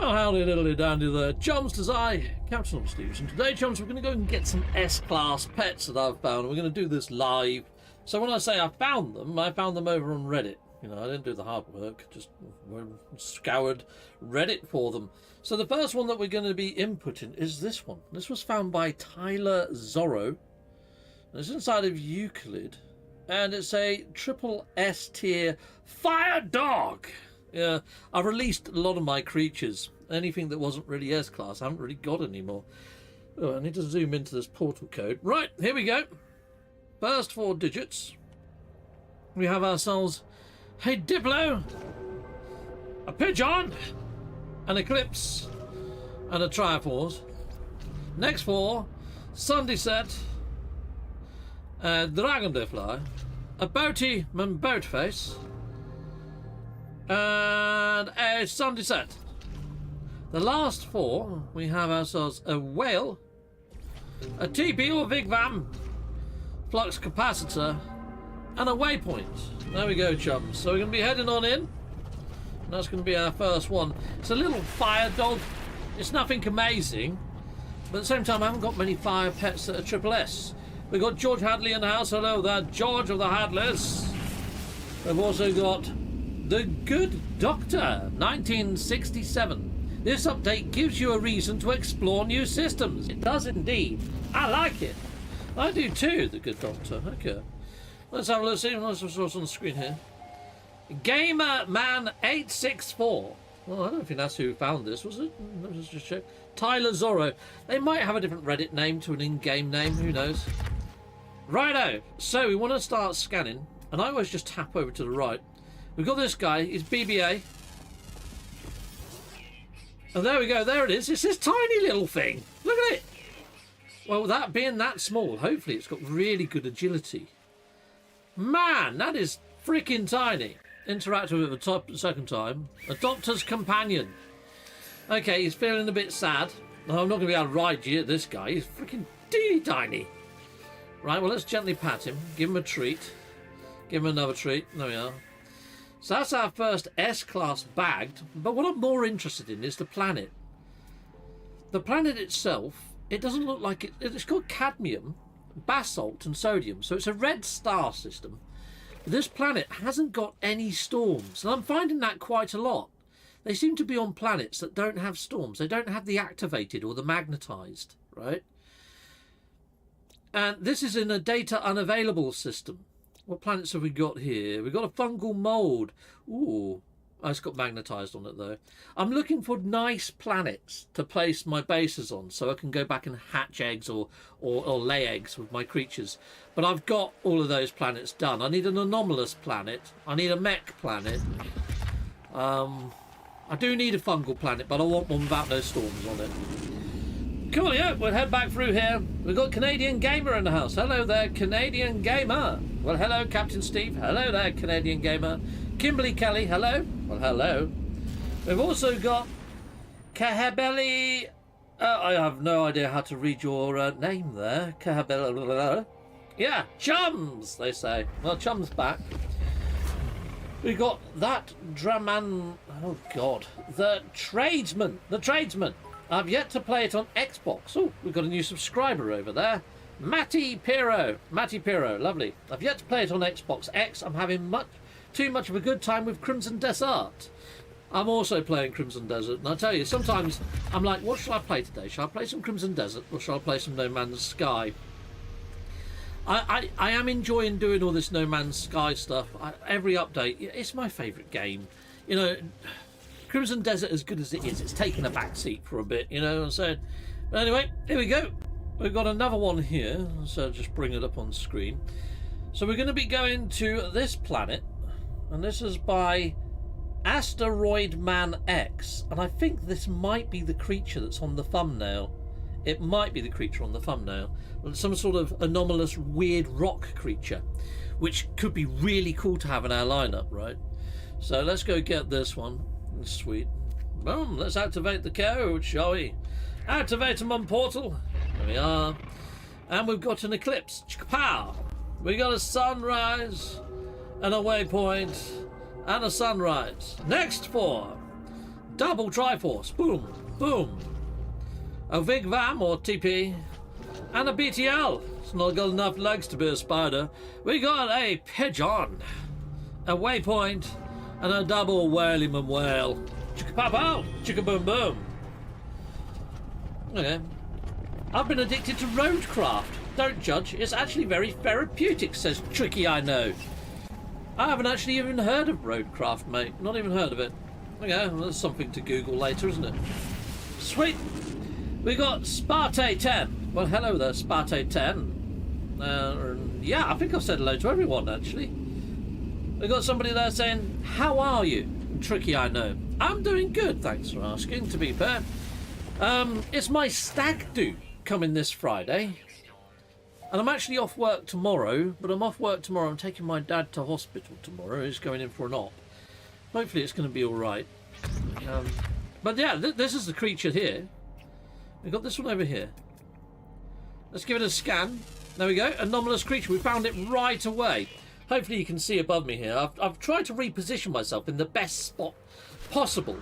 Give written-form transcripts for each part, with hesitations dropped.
Well, howdy diddly dandy there, chums, 'tis I, Captain Steve, and today, chums, we're going to go and get some S-class pets that I've found. We're going to do this live. So when I say I found them over on Reddit. You know, I didn't do the hard work, just scoured Reddit for them. So the first one that we're going to be inputting is this one. This was found by Tyler Zorro. It's inside of Euclid, and it's a triple S tier fire dog. Yeah, I've released a lot of my creatures. Anything that wasn't really S-class, I haven't really got anymore. Oh, I need to zoom into this portal code. Right, here we go. First 4 digits. We have ourselves a Diplo, a Pigeon, an Eclipse, and a Triforce. Next 4, Sunday Set, a Dragonfly, a Boaty and Boatface, and a Sunday Set. The last 4, we have ourselves a Whale, a TP or Vigvam, Flux Capacitor, and a Waypoint. There we go, chums. So we're going to be heading on in. And that's going to be our first one. It's a little fire dog. It's nothing amazing. But at the same time, I haven't got many fire pets that are triple S. We've got George Hadley in the house. Hello there, George of the Hadleys. We've also got The Good Doctor, 1967. This update gives you a reason to explore new systems. It does indeed. I like it. I do too, The Good Doctor. Okay. Let's have a look, see what's on the screen here. Gamerman864. Well, I don't think that's who found this, was it? Let's just check. Tyler Zorro. They might have a different Reddit name to an in-game name, who knows? Righto. So we want to start scanning, and I always just tap over to the right. We've got this guy, he's BBA. And there we go, there it is. It's this tiny little thing. Look at it. Well, that being that small, hopefully it's got really good agility. Man, that is freaking tiny. Interactive with the second time. A doctor's companion. Okay, he's feeling a bit sad. No, I'm not going to be able to ride you, this guy. He's freaking teeny tiny. Right, well, let's gently pat him. Give him a treat. Give him another treat. There we are. So that's our first S-class bagged. But what I'm more interested in is the planet. The planet itself, it doesn't look like it. It's got cadmium, basalt and sodium, so it's a red star system. This planet hasn't got any storms, and I'm finding that quite a lot. They seem to be on planets that don't have storms. They don't have the activated or the magnetized, right? And this is in a data unavailable system. What planets have we got here? We've got a fungal mold. Ooh, oh, it's got magnetized on it though. I'm looking for nice planets to place my bases on so I can go back and hatch eggs or lay eggs with my creatures. But I've got all of those planets done. I need an anomalous planet. I need a mech planet. I do need a fungal planet, but I want one without no storms on it. Coolio, we'll head back through here. We've got Canadian Gamer in the house. Hello there, Canadian Gamer. Well, hello, Captain Steve. Hello there, Canadian Gamer. Kimberly Kelly, hello. Well, hello. We've also got Kahabeli. I have no idea how to read your name there. Kahabeli. Yeah, Chums, they say. Well, Chums back. We got that Draman. Oh God, the Tradesman. The Tradesman. I've yet to play it on Xbox. Oh, we've got a new subscriber over there. Matty Piro. Matty Piro, lovely. I've yet to play it on Xbox X. I'm having too much of a good time with Crimson Desert. I'm also playing Crimson Desert, and I tell you, sometimes I'm like, what shall I play today? Shall I play some Crimson Desert, or shall I play some No Man's Sky? I am enjoying doing all this No Man's Sky stuff. Every update, it's my favourite game. You know, Crimson Desert, as good as it is, it's taken a back seat for a bit, you know what I'm saying? But anyway, here we go. We've got another one here, so just bring it up on screen. So we're going to be going to this planet, and this is by Asteroid Man X, and I think this might be the creature that's on the thumbnail. It might be the creature on the thumbnail. Some sort of anomalous, weird rock creature, which could be really cool to have in our lineup, right? So let's go get this one. Sweet. Boom, let's activate the code, shall we? Activate a mon portal. There we are. And we've got an eclipse. Pow! We got a sunrise and a waypoint and a sunrise. Next 4. Double Triforce. Boom. Boom. A Vig Vam or TP. And a BTL. It's not got enough legs to be a spider. We got a Pigeon. A Waypoint. And a double Whaley Man Whale. Chicka pop out. Chicka boom boom. Okay. I've been addicted to roadcraft. Don't judge. It's actually very therapeutic, says Tricky I Know. I haven't actually even heard of roadcraft, mate. Not even heard of it. Okay, well, that's something to Google later, isn't it? Sweet. We got Sparte 10. Well, hello there, Sparte 10. Yeah, I think I've said hello to everyone, actually. We got somebody there saying, how are you? Tricky I Know. I'm doing good, thanks for asking, to be fair. It's my stag do coming this Friday. And I'm actually off work tomorrow, but I'm off work tomorrow. I'm taking my dad to hospital tomorrow. He's going in for an op. Hopefully it's going to be all right. But yeah, this is the creature here. We've got this one over here. Let's give it a scan. There we go. Anomalous creature. We found it right away. Hopefully you can see above me here. I've tried to reposition myself in the best spot possible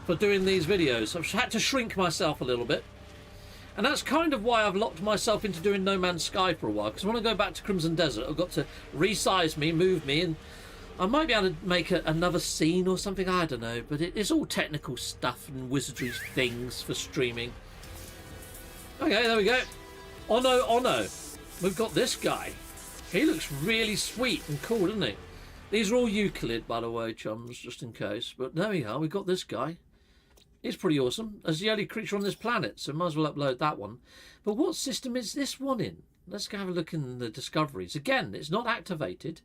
for doing these videos. I've had to shrink myself a little bit. And that's kind of why I've locked myself into doing No Man's Sky for a while. Because when I go back to Crimson Desert, I've got to resize me, move me, and I might be able to make another scene or something. I don't know. But it's all technical stuff and wizardry things for streaming. Okay, there we go. Oh no, oh no. We've got this guy. He looks really sweet and cool, doesn't he? These are all Euclid, by the way, chums, just in case. But there we are. We've got this guy. He's pretty awesome. As the only creature on this planet, so might as well upload that one. But what system is this one in? Let's go have a look in the discoveries. Again, it's not activated,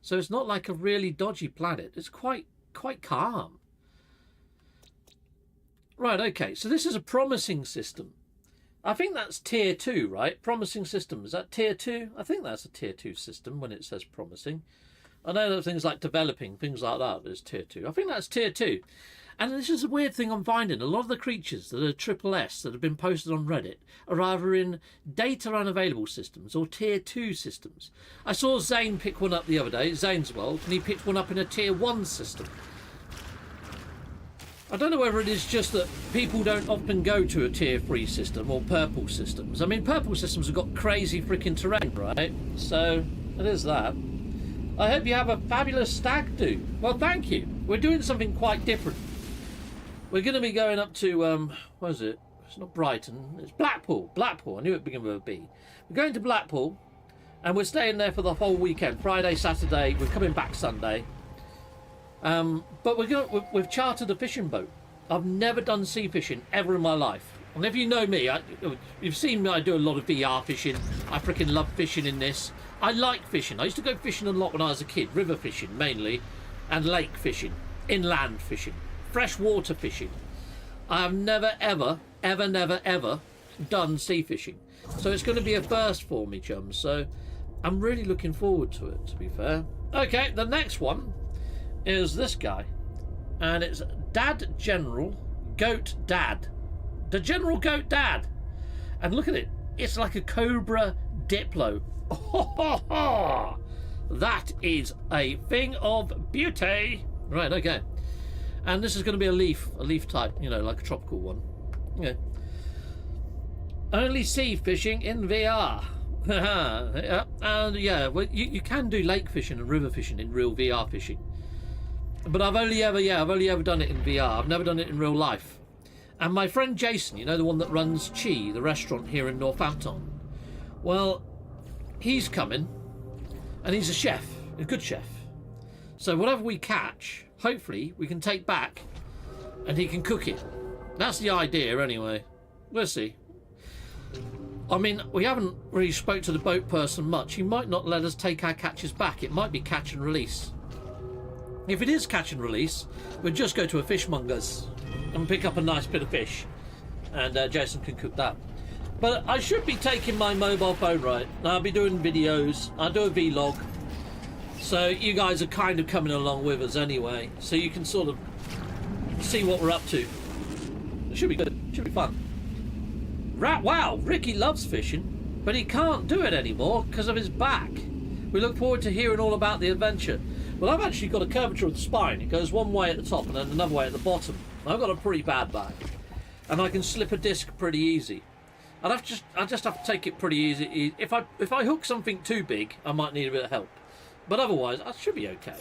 so it's not like a really dodgy planet. It's quite calm. Right, okay, so this is a promising system. I think that's tier 2, right? Promising system. Is that tier 2? I think that's a tier 2 system when it says promising. I know that things like developing, things like that is tier 2. I think that's tier 2. And this is a weird thing I'm finding. A lot of the creatures that are triple S that have been posted on Reddit are either in data unavailable systems or tier 2 systems. I saw Zane pick one up the other day, Zane's World, and he picked one up in a tier 1 system. I don't know whether it is just that people don't often go to a tier 3 system or purple systems. I mean, purple systems have got crazy freaking terrain, right? So, it is that. I hope you have a fabulous stag do. Well, thank you. We're doing something quite different. We're going to be going up to, where is it? It's not Brighton. It's Blackpool. Blackpool. I knew it began with a B. We're going to Blackpool, and we're staying there for the whole weekend. Friday, Saturday. We're coming back Sunday. But we've chartered a fishing boat. I've never done sea fishing ever in my life. And if you know me, you've seen me, I do a lot of VR fishing. I freaking love fishing in this. I like fishing. I used to go fishing a lot when I was a kid. River fishing, mainly. And lake fishing. Inland fishing. Freshwater fishing. I have never, ever done sea fishing. So it's going to be a first for me, chums. So I'm really looking forward to it, to be fair. Okay, the next one is this guy. And it's Dad General Goat Dad. The General Goat Dad. And look at it. It's like a Cobra Diplo. That is a thing of beauty. Right, okay. And this is going to be a leaf type, you know, like a tropical one. Yeah. Only sea fishing in VR. Yeah. And yeah, well, you can do lake fishing and river fishing in real VR fishing. But I've only ever done it in VR. I've never done it in real life. And my friend Jason, you know, the one that runs Chi, the restaurant here in Northampton. Well, he's coming, and he's a chef, a good chef. So whatever we catch, hopefully we can take back and he can cook it. That's the idea anyway. We'll see. I mean, we haven't really spoke to the boat person much. He might not let us take our catches back. It might be catch and release. If it is catch and release, we'll just go to a fishmonger's and pick up a nice bit of fish. And Jason can cook that. But I should be taking my mobile phone, right? I'll be doing videos. I'll do a vlog. So you guys are kind of coming along with us anyway. So you can sort of see what we're up to. It should be good. It should be fun. Wow, Ricky loves fishing, but he can't do it anymore because of his back. We look forward to hearing all about the adventure. Well, I've actually got a curvature of the spine. It goes one way at the top and then another way at the bottom. I've got a pretty bad back, and I can slip a disc pretty easy. I just have to take it pretty easy. If I hook something too big, I might need a bit of help, but otherwise I should be okay.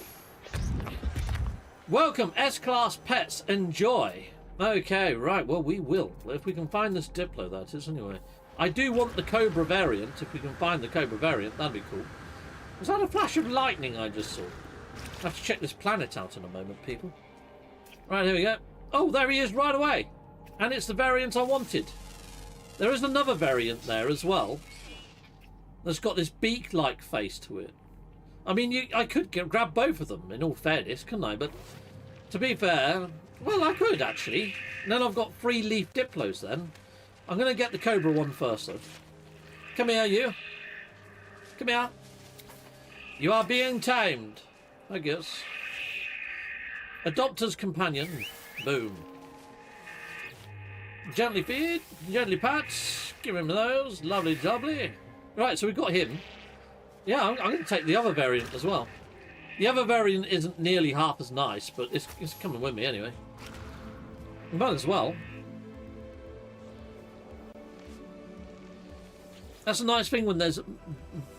Welcome, S-Class Pets, enjoy. Okay, right, well, we will. If we can find this Diplo, that is, anyway. I do want the Cobra variant. If we can find the Cobra variant, that'd be cool. Was that a flash of lightning I just saw? I have to check this planet out in a moment, people. Right, here we go. Oh, there he is right away. And it's the variant I wanted. There is another variant there as well. That's got this beak-like face to it. I mean, I could grab both of them, in all fairness, couldn't I? But to be fair... Well, I could, actually. And then I've got 3 leaf Diplos, then. I'm going to get the Cobra one first, though. Come here, you. Come here. You are being tamed, I guess. Adopter's companion. Boom. Gently feed, gently pats. Give him those. Lovely jubbly. Right, so we've got him. Yeah, I'm going to take the other variant as well. The other variant isn't nearly half as nice, but it's coming with me anyway. Might as well. That's a nice thing when there's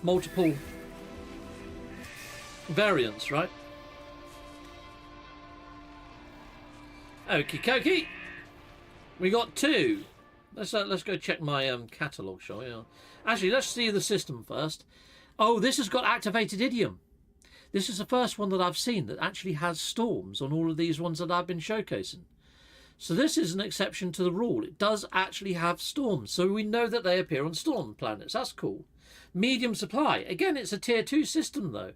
multiple variants, right? Okie dokie. We got 2. Let's go check my catalogue, shall we? Actually, let's see the system first. Oh, this has got activated idiom. This is the first one that I've seen that actually has storms on all of these ones that I've been showcasing. So this is an exception to the rule. It does actually have storms, so we know that they appear on storm planets. That's cool. Medium supply. Again, it's a tier 2 system, though.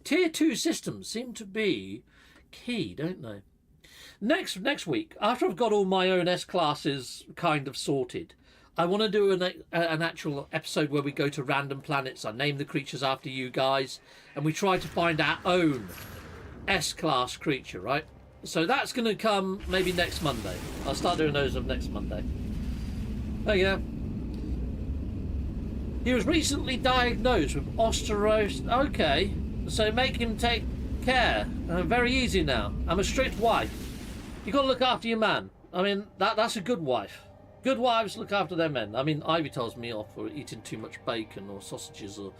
Tier 2 systems seem to be key, don't they? Next week, after I've got all my own S-classes kind of sorted, I want to do an actual episode where we go to random planets. I name the creatures after you guys, and we try to find our own S-class creature, right? So that's going to come maybe next Monday. I'll start doing those of next Monday. There you go. He was recently diagnosed with osteoporosis. Okay, so make him take care. Very easy now. I'm a strict wife. You got to look after your man. I mean, that's a good wife. Good wives look after their men. I mean, Ivy tells me off for eating too much bacon or sausages. Or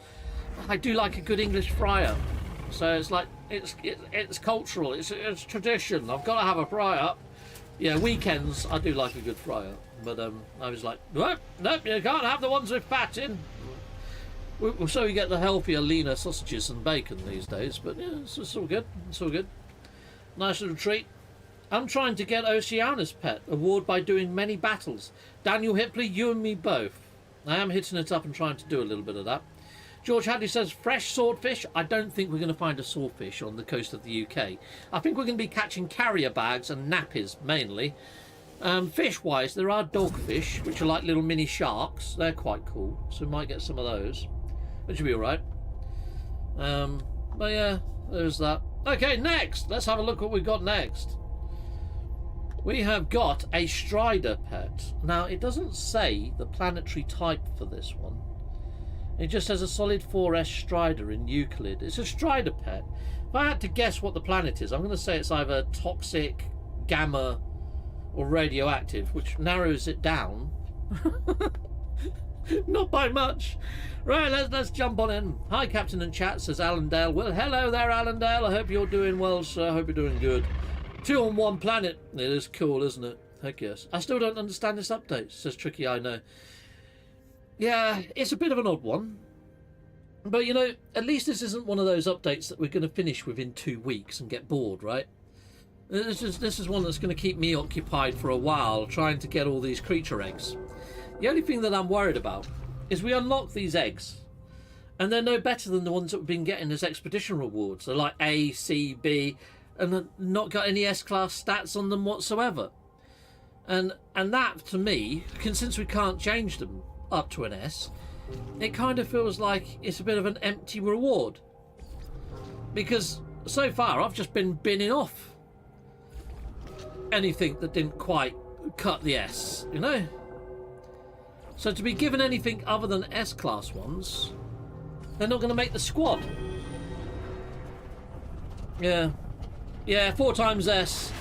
I do like a good English fryer. So it's like it's cultural. It's tradition. I've got to have a fry up. Yeah, weekends I do like a good fry up. But I was like, nope, you can't have the ones with fat in. So we get the healthier, leaner sausages and bacon these days. But yeah, it's all good. It's all good. Nice little treat. I'm trying to get Oceana's pet award by doing many battles. Daniel Hipley, you and me both. I am hitting it up and trying to do a little bit of that. George Hadley says, fresh swordfish. I don't think we're going to find a swordfish on the coast of the UK. I think we're going to be catching carrier bags and nappies, mainly. Fish-wise, there are dogfish, which are like little mini sharks. They're quite cool, so we might get some of those, which will be all right. But yeah, there's that. Okay, next. Let's have a look what we've got next. We have got a Strider pet. Now, it doesn't say the planetary type for this one. It just says a solid 4S Strider in Euclid. It's a Strider pet. If I had to guess what the planet is, I'm going to say it's either toxic, gamma, or radioactive, which narrows it down. Not by much. Right, let's jump on in. Hi, Captain in chat, says Allendale. Well, hello there, Allendale. I hope you're doing well, sir. I hope you're doing good. 2 on 1 planet. It is cool, isn't it? Heck yes. I still don't understand this update, says Tricky, I know. Yeah, it's a bit of an odd one. But, you know, at least this isn't one of those updates that we're going to finish within 2 weeks and get bored, right? This is one that's going to keep me occupied for a while, trying to get all these creature eggs. The only thing that I'm worried about is we unlock these eggs, and they're no better than the ones that we've been getting as expedition rewards. They're like A, C, B, and not got any S-class stats on them whatsoever. And that, to me, since we can't change them up to an S, it kind of feels like it's a bit of an empty reward. Because so far I've just been binning off anything that didn't quite cut the S, you know? So to be given anything other than S-class ones, they're not going to make the squad. Yeah, 4 times S,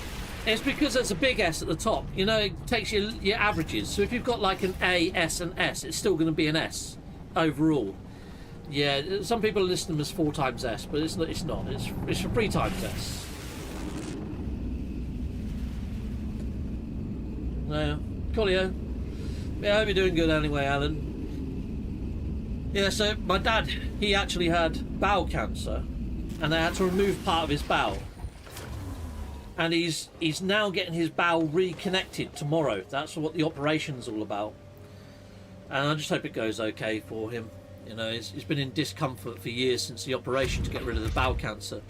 It's because there's a big S at the top. You know, it takes your averages. So if you've got like an A, S, and S, it's still going to be an S overall. Yeah, some people list them as 4 times S, but it's not. It's for 3 times S. No, coolio. Yeah, I hope you're doing good anyway, Alan. Yeah, so my dad, he actually had bowel cancer, and they had to remove part of his bowel. And he's now getting his bowel reconnected tomorrow. That's what the operation's all about. And I just hope it goes okay for him. You know, he's been in discomfort for years since the operation to get rid of the bowel cancer.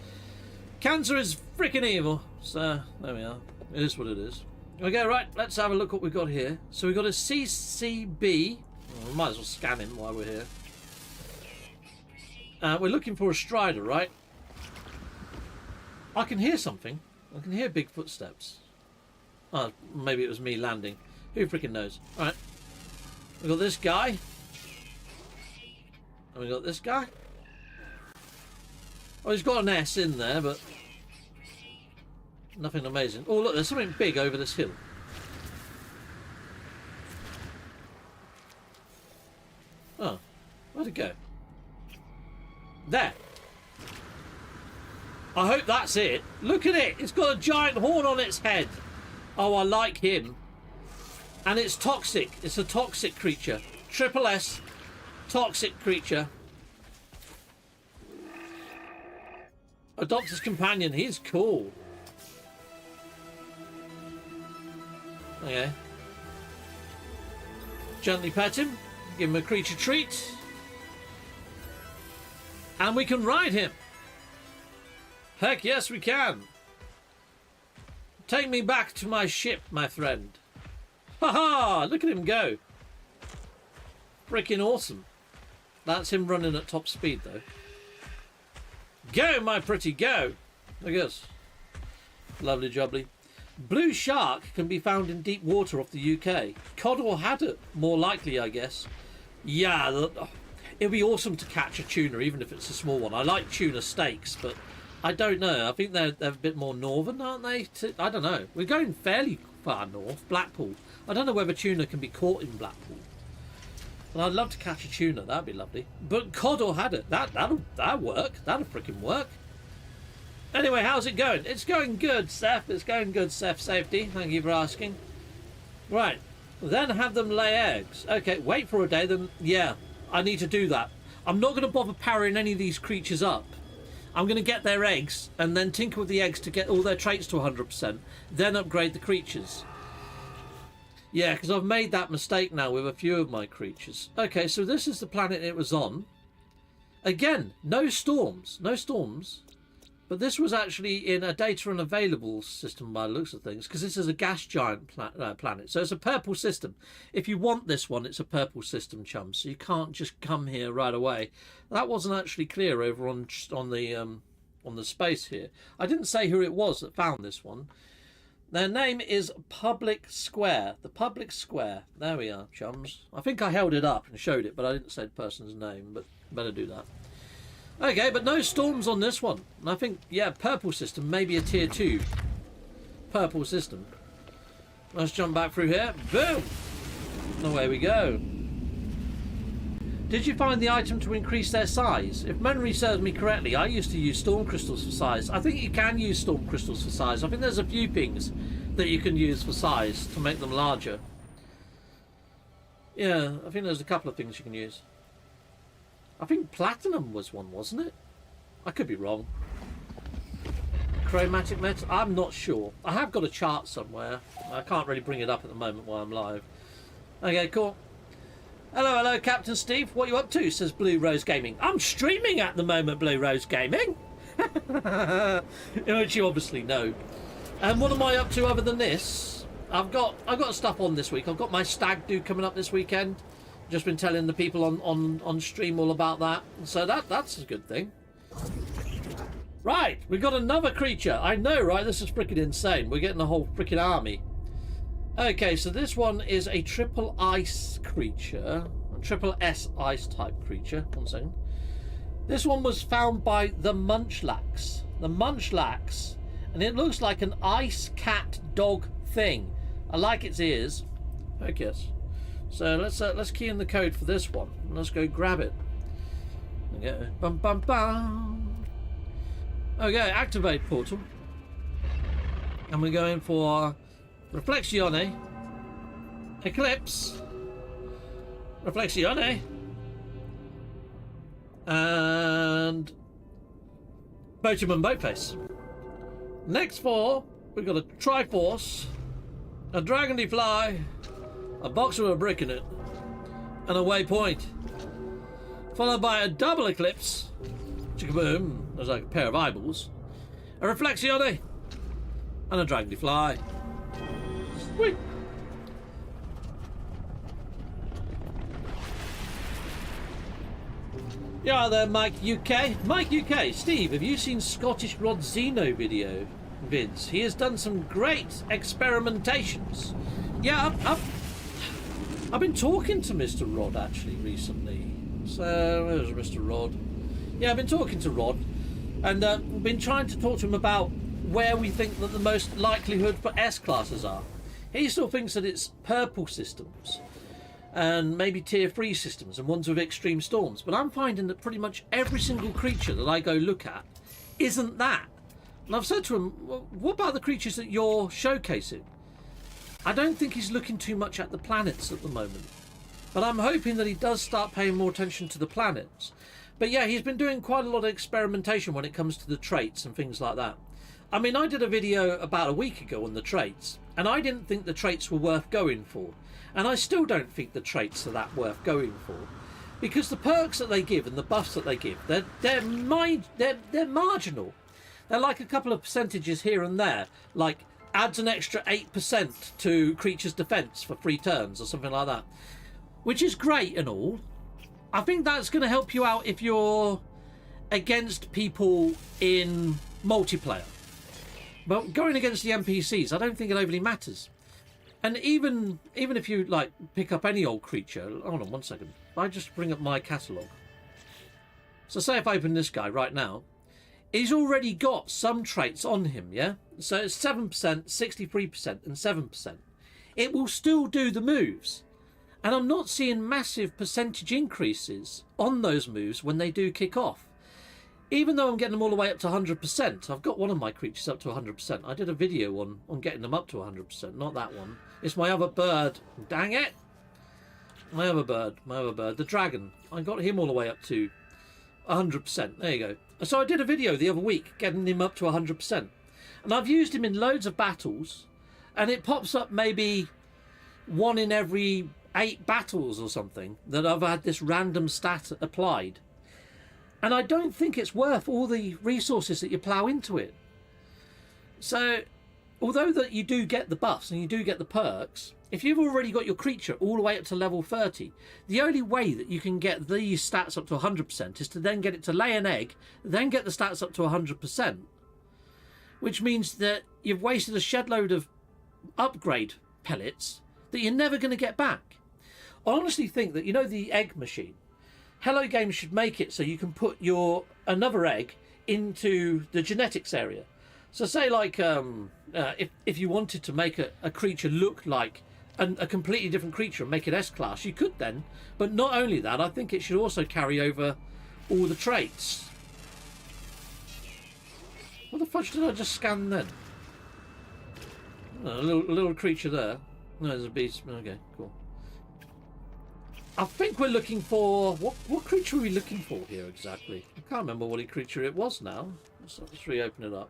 Cancer is freaking evil. So, there we are. It is what it is. Okay, right, let's have a look what we've got here. So we've got a CCB. Well, we might as well scan him while we're here. We're looking for a strider, right? I can hear something. I can hear big footsteps. Oh, maybe it was me landing. Who freaking knows? Alright. We've got this guy. And we've got this guy. Oh, he's got an S in there, but nothing amazing. Oh, look, there's something big over this hill. Oh, where'd it go? There. I hope that's it. Look at it. It's got a giant horn on its head. Oh, I like him. And it's toxic. It's a toxic creature. Triple S. Toxic creature. A doctor's companion. He's cool. Okay. Gently pet him. Give him a creature treat. And we can ride him. Heck yes, we can. Take me back to my ship, my friend. Haha! Look at him go. Freaking awesome. That's him running at top speed, though. Go, my pretty, go. Look at us. Lovely jubbly. Blue shark can be found in deep water off the UK. Cod or haddock, more likely, I guess. Yeah, it'd be awesome to catch a tuna, even if it's a small one. I like tuna steaks, but I don't know. I think they're a bit more northern, aren't they? I don't know. We're going fairly far north. Blackpool. I don't know whether tuna can be caught in Blackpool. But I'd love to catch a tuna. That'd be lovely. But cod or haddock, that'll work. That'll freaking work. Anyway, how's it going? It's going good, Seth. It's going good, Seth Safety. Thank you for asking. Right. Then have them lay eggs. Okay, wait for a day. Then, yeah, I need to do that. I'm not going to bother powering any of these creatures up. I'm going to get their eggs and then tinker with the eggs to get all their traits to 100%. Then upgrade the creatures. Yeah, because I've made that mistake now with a few of my creatures. Okay, so this is the planet it was on. Again, no storms. No storms. But this was actually in a data unavailable system by the looks of things, because this is a gas giant planet. So it's a purple system. If you want this one, it's a purple system, chum. So you can't just come here right away. That wasn't actually clear over on the space here. I didn't say who it was that found this one. Their name is Public Square. The Public Square. There we are, chums. I think I held it up and showed it, but I didn't say the person's name, but better do that. Okay, but no storms on this one. And I think, yeah, purple system, maybe a tier 2 purple system. Let's jump back through here. Boom! Away we go. Did you find the item to increase their size? If memory serves me correctly, I used to use storm crystals for size. I think you can use storm crystals for size. I think there's a few things that you can use for size to make them larger. Yeah, I think there's a couple of things you can use. I think platinum was one, wasn't it? I could be wrong. Chromatic metal? I'm not sure. I have got a chart somewhere. I can't really bring it up at the moment while I'm live. Okay, cool. Hello, Captain Steve. What are you up to? Says Blue Rose Gaming. I'm streaming at the moment, Blue Rose Gaming. Which you obviously know. And what am I up to other than this? I've got stuff on this week. I've got my stag do coming up this weekend. Just been telling the people on stream all about that. So that's a good thing. Right, we got another creature. I know, right? This is freaking insane. We're getting a whole freaking army. Okay, so this one is a triple ice creature. A triple S ice type creature. 1 second. This one was found by the Munchlax. The Munchlax. And it looks like an ice cat dog thing. I like its ears. Heck yes. So let's key in the code for this one. Let's go grab it. Okay. Bum bum bum. Okay, activate portal. And we're going for Reflexione, Eclipse, Reflexione, and Bochum and Boatface. Next four, we've got a Triforce, a Dragonly Fly, a box with a brick in it, and a Waypoint. Followed by a double Eclipse, chickaboom, there's like a pair of eyeballs, a Reflexione, and a Dragonly Fly. Sweet. Yeah, there, Mike UK. Mike UK, Steve, have you seen Scottish Rod Xeno vids? He has done some great experimentations. Yeah, I've been talking to Mr. Rod actually recently. So there's Mr. Rod. Yeah, I've been talking to Rod, and been trying to talk to him about where we think that the most likelihood for S classes are. He still thinks that it's purple systems and maybe tier 3 systems and ones with extreme storms, but I'm finding that pretty much every single creature that I go look at isn't that. And I've said to him, well, what about the creatures that you're showcasing? I don't think he's looking too much at the planets at the moment, but I'm hoping that he does start paying more attention to the planets. But yeah, he's been doing quite a lot of experimentation when it comes to the traits and things like that. I mean, I did a video about a week ago on the traits, and I didn't think the traits were worth going for. And I still don't think the traits are that worth going for. Because the perks that they give and the buffs that they give, they're marginal. They're like a couple of percentages here and there. Like, adds an extra 8% to creature's defense for 3 turns or something like that. Which is great and all. I think that's going to help you out if you're against people in multiplayer. But going against the NPCs, I don't think it overly matters. And even if you like pick up any old creature, hold on one second. If I just bring up my catalogue. So say if I open this guy right now, he's already got some traits on him, yeah? So it's 7%, 63% and 7%. It will still do the moves. And I'm not seeing massive percentage increases on those moves when they do kick off. Even though I'm getting them all the way up to 100%, I've got one of my creatures up to 100%. I did a video on getting them up to 100%, not that one. It's my other bird. Dang it! My other bird, the dragon. I got him all the way up to 100%. There you go. So I did a video the other week getting him up to 100%. And I've used him in loads of battles, and it pops up maybe 1 in every 8 battles or something that I've had this random stat applied. And I don't think it's worth all the resources that you plough into it. So, although that you do get the buffs and you do get the perks, if you've already got your creature all the way up to level 30, the only way that you can get these stats up to 100% is to then get it to lay an egg, then get the stats up to 100%. Which means that you've wasted a shed load of upgrade pellets that you're never going to get back. I honestly think that, you know, the egg machine, Hello Games should make it so you can put another egg into the genetics area. So say like if you wanted to make a creature look like a completely different creature and make it S-class, you could then. But not only that, I think it should also carry over all the traits. What the fudge did I just scan then? Oh, a little creature there. No, there's a beast. Okay, cool. I think we're looking for... What creature are we looking for here exactly? I can't remember what creature it was now. Let's reopen it up.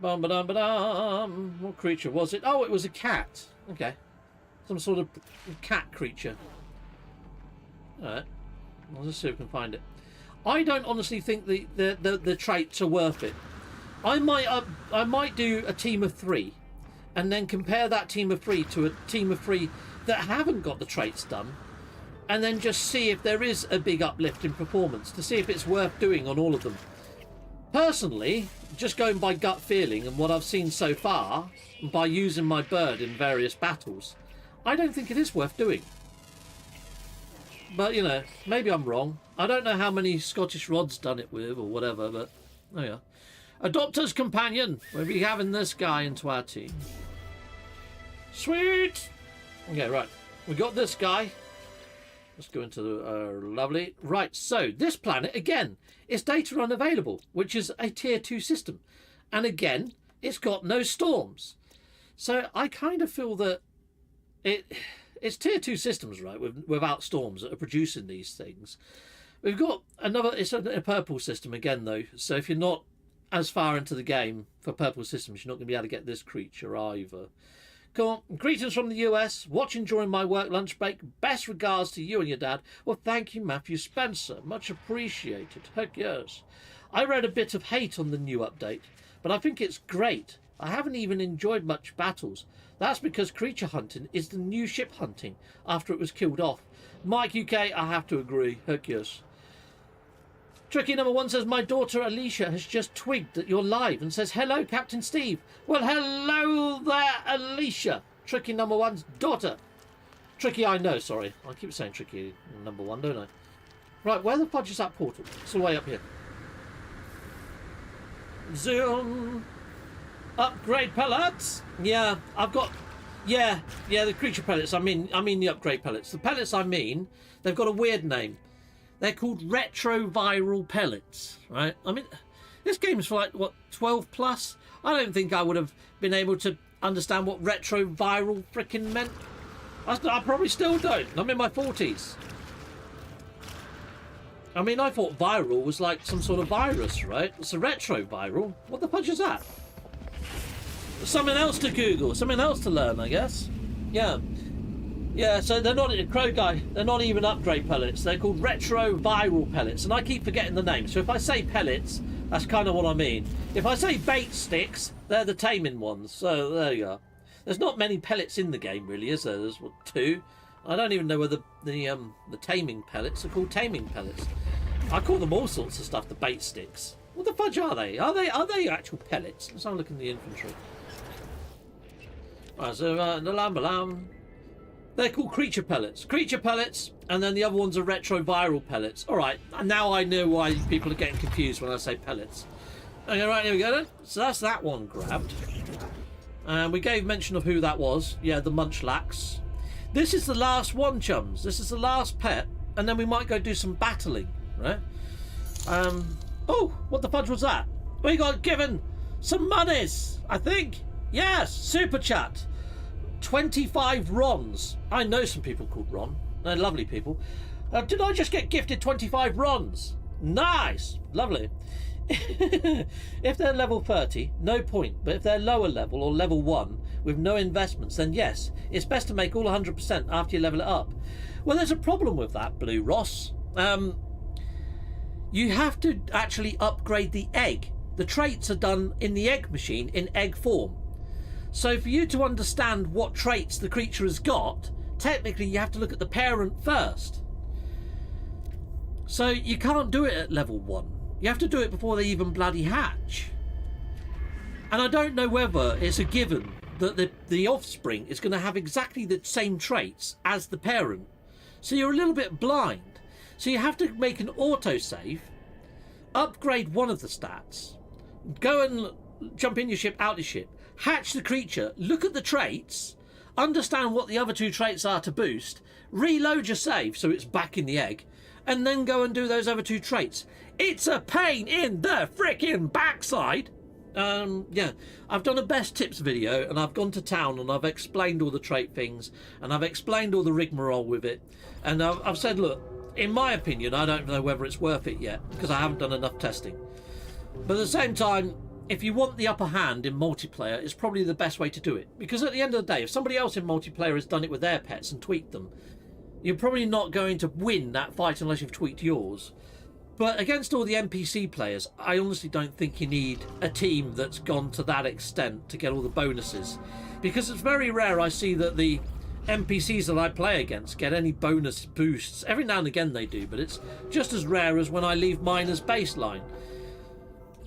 Bum-ba-dum-ba-dum. What creature was it? Oh, it was a cat. Okay. Some sort of cat creature. Alright. Well, let's see if we can find it. I don't honestly think the traits are worth it. I might do a team of 3 and then compare that team of 3 to a team of 3 that haven't got the traits done, and then just see if there is a big uplift in performance, to see if it's worth doing on all of them. Personally, just going by gut feeling and what I've seen so far, and by using my bird in various battles, I don't think it is worth doing. But, you know, maybe I'm wrong. I don't know how many Scottish Rod's done it with or whatever, but oh yeah. Adopter's companion. We'll be having this guy into our team. Sweet. Okay, right. We got this guy. Let's go into the lovely. Right, so this planet, again, is data unavailable, which is a tier 2 system. And again, it's got no storms. So I kind of feel that it's tier 2 systems, right, without storms that are producing these things. We've got another, it's a purple system again, though. So if you're not as far into the game for purple systems, you're not going to be able to get this creature either. Cool. Greetings from the US. Watching during my work lunch break. Best regards to you and your dad. Well, thank you, Matthew Spencer. Much appreciated. Heck yes. I read a bit of hate on the new update, but I think it's great. I haven't even enjoyed much battles. That's because creature hunting is the new ship hunting after it was killed off. Mike UK, I have to agree. Heck yes. Tricky number 1 says, my daughter Alicia has just twigged that you're live and says, hello, Captain Steve. Well, hello there, Alicia. Tricky number 1's daughter. Tricky, I know, sorry. I keep saying tricky number 1, don't I? Right, where the fudge is that portal? It's all the way up here. Zoom. Upgrade pellets. Yeah, I've got... Yeah, the creature pellets. I mean the upgrade pellets. The pellets I mean, they've got a weird name. They're called retroviral pellets, right? I mean, this game's for like, what, 12 plus? I don't think I would have been able to understand what retroviral frickin' meant. I probably still don't. I'm in my 40s. I mean, I thought viral was like some sort of virus, right? It's a retroviral. What the fudge is that? Something else to Google. Something else to learn, I guess. Yeah. Yeah, so they're not, Crow Guy, they're not even upgrade pellets. They're called retroviral pellets. And I keep forgetting the name. So if I say pellets, that's kind of what I mean. If I say bait sticks, they're the taming ones. So there you are. There's not many pellets in the game, really, is there? There's, what, 2? I don't even know whether the taming pellets are called taming pellets. I call them all sorts of stuff, the bait sticks. What the fudge are they? Are they actual pellets? Let's have a look in the infantry. Right, so the lamb. They're called creature pellets. Creature pellets, and then the other ones are retroviral pellets. All right, and now I know why people are getting confused when I say pellets. Okay, right, here we go then. So that's that one grabbed. And we gave mention of who that was. Yeah, the Munchlax. This is the last one, chums. This is the last pet, and then we might go do some battling, right? Oh, what the fudge was that? We got given some monies, I think. Yes, super chat. 25 Rons. I know some people called Ron. They're lovely people. Did I just get gifted 25 Rons? Nice. Lovely. If they're level 30, no point. But if they're lower level or level 1 with no investments, then yes, it's best to make all 100% after you level it up. Well, there's a problem with that, Blue Ross. You have to actually upgrade the egg. The traits are done in the egg machine in egg form. So for you to understand what traits the creature has got, technically you have to look at the parent first. So you can't do it at level 1. You have to do it before they even bloody hatch. And I don't know whether it's a given that the offspring is going to have exactly the same traits as the parent. So you're a little bit blind. So you have to make an autosave, upgrade one of the stats, go and jump in your ship, out your ship, hatch the creature, look at the traits, understand what the other 2 traits are to boost, reload your save so it's back in the egg, and then go and do those other 2 traits. It's a pain in the frickin' backside. Yeah, I've done a best tips video, and I've gone to town and I've explained all the trait things, and I've explained all the rigmarole with it, and I've said, look, in my opinion, I don't know whether it's worth it yet because I haven't done enough testing. But at the same time, if you want the upper hand in multiplayer, it's probably the best way to do it. Because at the end of the day, if somebody else in multiplayer has done it with their pets and tweaked them, you're probably not going to win that fight unless you've tweaked yours. But against all the NPC players, I honestly don't think you need a team that's gone to that extent to get all the bonuses. Because it's very rare I see that the NPCs that I play against get any bonus boosts. Every now and again they do, but it's just as rare as when I leave mine as baseline.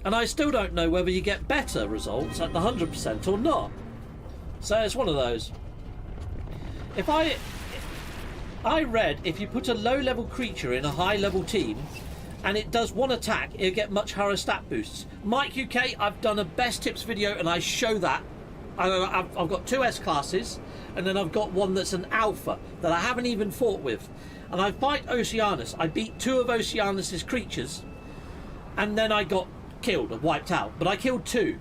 And I still don't know whether you get better results at the 100% or not. So it's one of those. If I read if you put a low-level creature in a high-level team and it does one attack, it'll get much higher stat boosts. Mike UK, I've done a best tips video and I show that. I've got 2 S classes, and then I've got one that's an alpha that I haven't even fought with. And I fight Oceanus. I beat 2 of Oceanus's creatures, and then I got killed or wiped out. But I killed 2.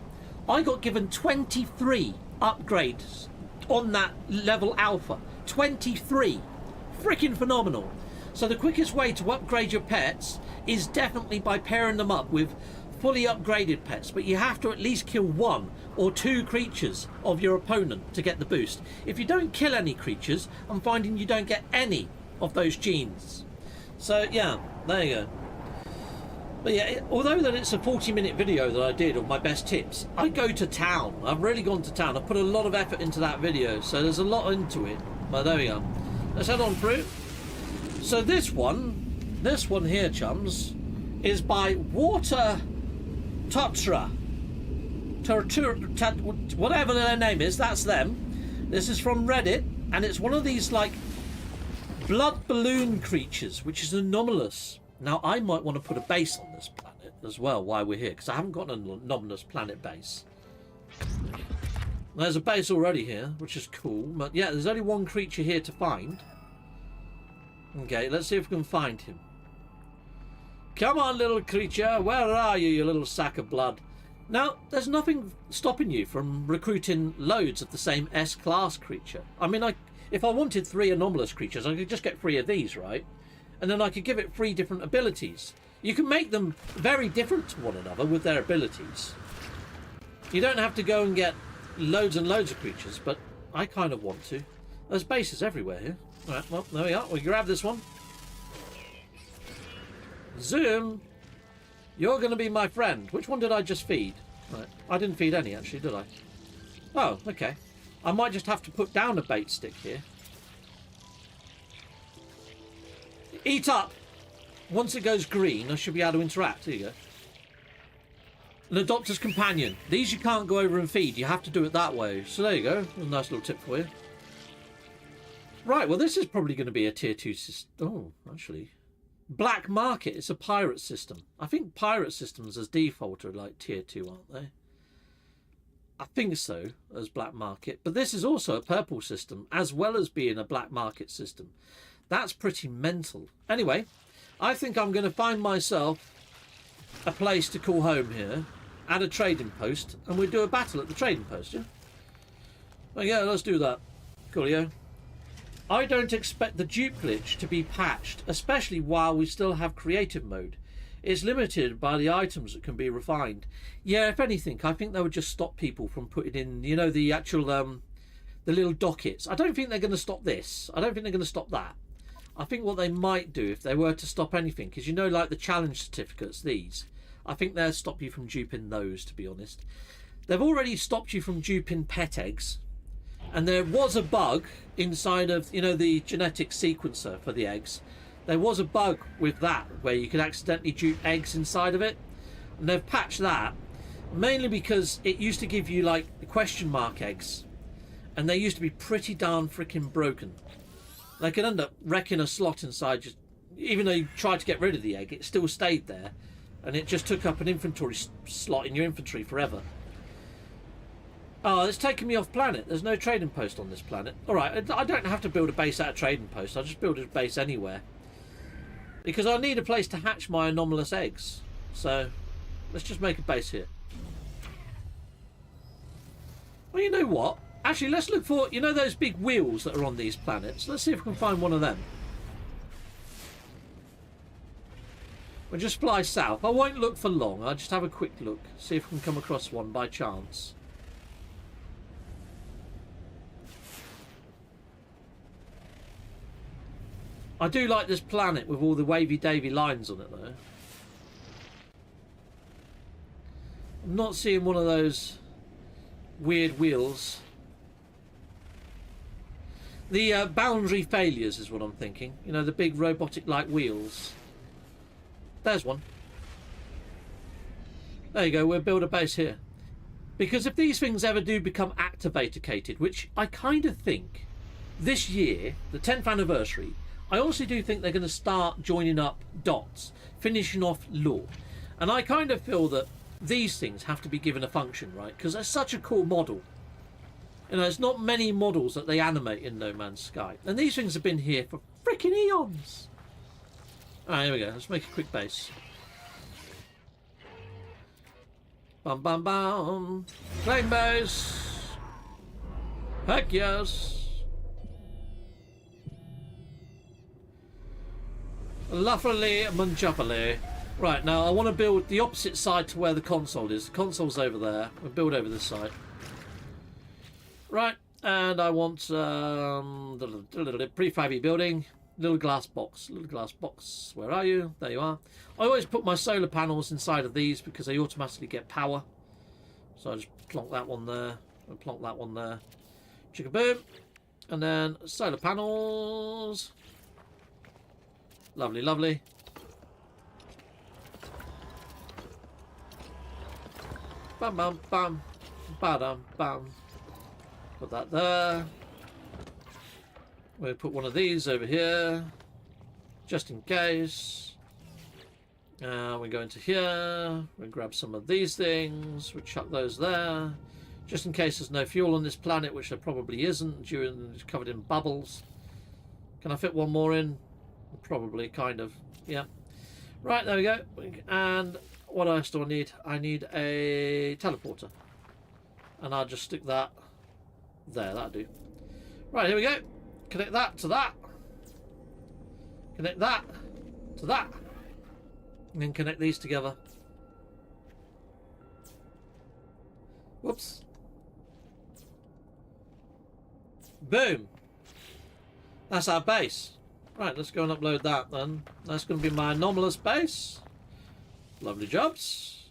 I got given 23 upgrades on that level alpha. 23. Freaking phenomenal. So the quickest way to upgrade your pets is definitely by pairing them up with fully upgraded pets, but you have to at least kill 1 or 2 creatures of your opponent to get the boost. If you don't kill any creatures, I'm finding you don't get any of those genes. So yeah, there you go. But yeah, although that it's a 40-minute video that I did of my best tips, I go to town. I've really gone to town. I've put a lot of effort into that video, so there's a lot into it. But there we go. Let's head on through. So this one here, chums, is by Water Tutra. Whatever their name is, that's them. This is from Reddit, and it's one of these like blood balloon creatures, which is anomalous. Now I might want to put a base on this planet as well while we're here, because I haven't got an anomalous planet base. There's a base already here, which is cool, but yeah, there's only 1 creature here to find. Okay, let's see if we can find him. Come on, little creature, where are you, you little sack of blood? Now, there's nothing stopping you from recruiting loads of the same S-class creature. I mean, if I wanted 3 anomalous creatures, I could just get 3 of these, right? And then I could give it 3 different abilities. You can make them very different to one another with their abilities. You don't have to go and get loads and loads of creatures, but I kind of want to. There's bases everywhere here. Alright, well, there we are. We grab this one. Zoom! You're going to be my friend. Which one did I just feed? Right. I didn't feed any, actually, did I? Oh, okay. I might just have to put down a bait stick here. Eat up! Once it goes green, I should be able to interact. Here you go. An adopter's companion. These you can't go over and feed. You have to do it that way. So there you go. A nice little tip for you. Right, well, this is probably going to be a tier 2 system. Oh, actually. Black market. It's a pirate system. I think pirate systems as default are like tier 2, aren't they? I think so, as black market. But this is also a purple system, as well as being a black market system. That's pretty mental. Anyway, I think I'm going to find myself a place to call home here, add a trading post, and we'll do a battle at the trading post, yeah? Well, yeah, let's do that. Coolio. I don't expect the dupe glitch to be patched, especially while we still have creative mode. It's limited by the items that can be refined. Yeah, if anything, I think they would just stop people from putting in, you know, the actual, the little dockets. I don't think they're going to stop this. I don't think they're going to stop that. I think what they might do if they were to stop anything, because you know, like the challenge certificates, these, I think they'll stop you from duping those, to be honest. They've already stopped you from duping pet eggs. And there was a bug inside of, you know, the genetic sequencer for the eggs. There was a bug with that where you could accidentally dupe eggs inside of it. And they've patched that, mainly because it used to give you, like, the question mark eggs. And they used to be pretty darn freaking broken. They could end up wrecking a slot inside, just, even though you tried to get rid of the egg, it still stayed there. And it just took up an inventory slot in your inventory forever. Oh, it's taking me off planet. There's no trading post on this planet. Alright, I don't have to build a base at a trading post. I'll just build a base anywhere. Because I need a place to hatch my anomalous eggs. So, let's just make a base here. Well, you know what? Actually, let's look for, you know those big wheels that are on these planets? Let's see if we can find one of them. We'll just fly south. I won't look for long. I'll just have a quick look. See if we can come across one by chance. I do like this planet with all the wavy-davy lines on it, though. I'm not seeing one of those weird wheels. The boundary failures is what I'm thinking. You know, the big robotic-like wheels. There's one. There you go, we'll build a base here. Because if these things ever do become activated, which I kind of think, this year, the 10th anniversary, I honestly do think they're going to start joining up dots, finishing off lore. And I kind of feel that these things have to be given a function, right? Because they're such a cool model. You know, there's not many models that they animate in No Man's Sky. And these things have been here for freaking eons. Alright, here we go. Let's make a quick base. Bum bum bum. Flame base. Heck yes. Lovely munchupperly. Right, now I want to build the opposite side to where the console is. The console's over there. We'll build over this side. Right, and I want prefabby building. Little glass box. Little glass box. Where are you? There you are. I always put my solar panels inside of these because they automatically get power. So I just plonk that one there. And plonk that one there. Chicka boom. And then solar panels. Lovely, lovely. Bam, bam, bam. Ba-dum, bam. Put that there. We'll put one of these over here. Just in case. We go into here. We'll grab some of these things. We'll chuck those there. Just in case there's no fuel on this planet, which there probably isn't. It's covered in bubbles. Can I fit one more in? Probably, kind of. Yeah. Right, there we go. And what else do I need? I need a teleporter. And I'll just stick that there. That'll do. Right, here we go. Connect that to that. Connect that to that. And then connect these together. Whoops. Boom. That's our base. Right, let's go and upload that then. That's going to be my Anomalous base. Lovely jobs.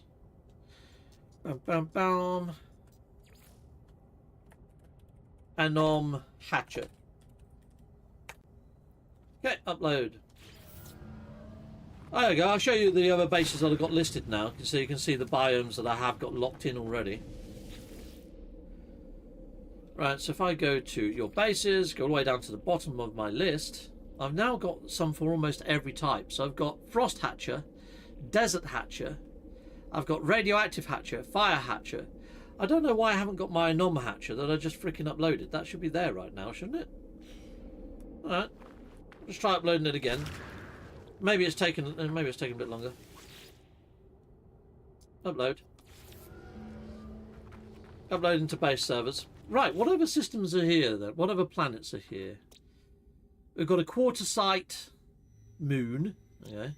Bam, bam, bam. Anom Hatcher. Okay, upload. There we go. I'll show you the other bases that I've got listed now, so you can see the biomes that I have got locked in already. Right, so if I go to your bases, go all the way down to the bottom of my list, I've now got some for almost every type. So I've got Frost Hatcher, Desert Hatcher, I've got Radioactive Hatcher, Fire Hatcher. I don't know why I haven't got my Anom Hatcher that I just freaking uploaded. That should be there right now, shouldn't it? Alright. Let's try uploading it again. Maybe it's taken a bit longer. Upload. Upload into base servers. Right, what other systems are here then? What other planets are here? We've got a quarter-site moon. Okay.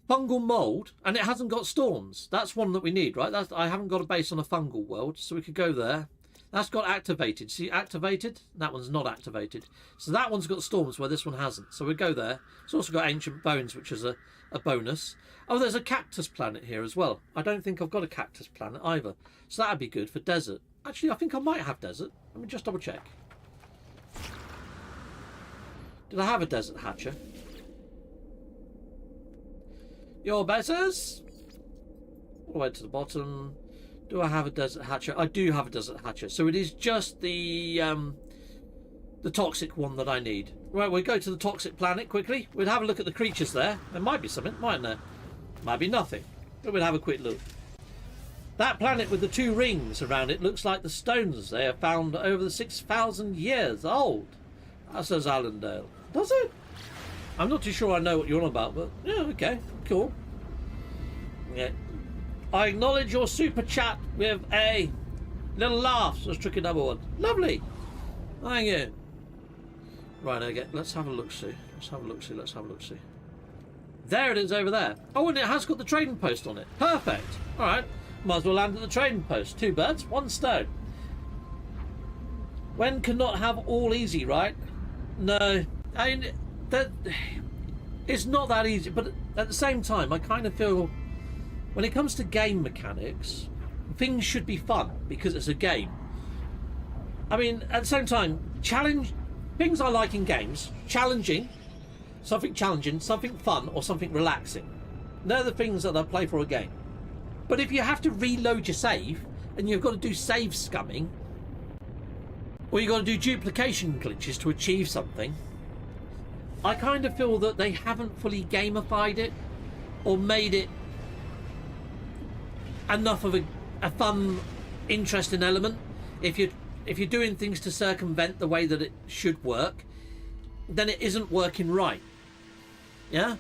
Fungal mold, and it hasn't got storms. That's one that we need, right? I haven't got a base on a fungal world, so we could go there. That's got activated. See, activated? That one's not activated. So that one's got storms where this one hasn't. So we go there. It's also got ancient bones, which is a bonus. Oh, there's a cactus planet here as well. I don't think I've got a cactus planet either. So that'd be good for desert. Actually, I think I might have desert. Let me just double check. Did I have a desert hatcher? Your bases. All the way to the bottom. Do I have a desert hatcher? I do have a desert hatcher. So it is just the toxic one that I need. Right, we'll go to the toxic planet quickly. We'll have a look at the creatures there. There might be something, mightn't there? Might be nothing. But we'll have a quick look. That planet with the two rings around it looks like the stones they have found over the 6,000 years old. That says Allendale. Does it? I'm not too sure I know what you're on about, but yeah, okay, cool. Yeah. I acknowledge your super chat with a little laugh. So let's trick another one. Lovely. Thank you. Right, again, let's have a look-see. Let's have a look-see. Let's have a look-see. There it is over there. Oh, and it has got the trading post on it. Perfect. All right. Might as well land at the trading post. 2 birds, 1 stone. When cannot have all easy, right? No. I mean, it's not that easy. But at the same time, I kind of feel when it comes to game mechanics, things should be fun because it's a game. I mean, at the same time, things I like in games, challenging, something fun, or something relaxing. They're the things that I play for a game. But if you have to reload your save, and you've got to do save scumming, or you've got to do duplication glitches to achieve something, I kind of feel that they haven't fully gamified it or made it enough of a fun, interesting element. If you're doing things to circumvent the way that it should work, then it isn't working right. Yeah?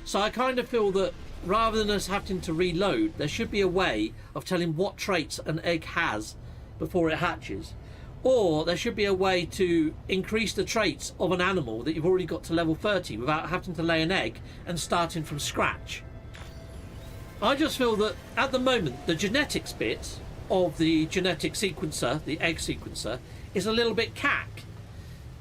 So I kind of feel that rather than us having to reload, there should be a way of telling what traits an egg has before it hatches. Or there should be a way to increase the traits of an animal that you've already got to level 30 without having to lay an egg and starting from scratch. I just feel that at the moment the genetics bit of the genetic sequencer, the egg sequencer, is a little bit cack.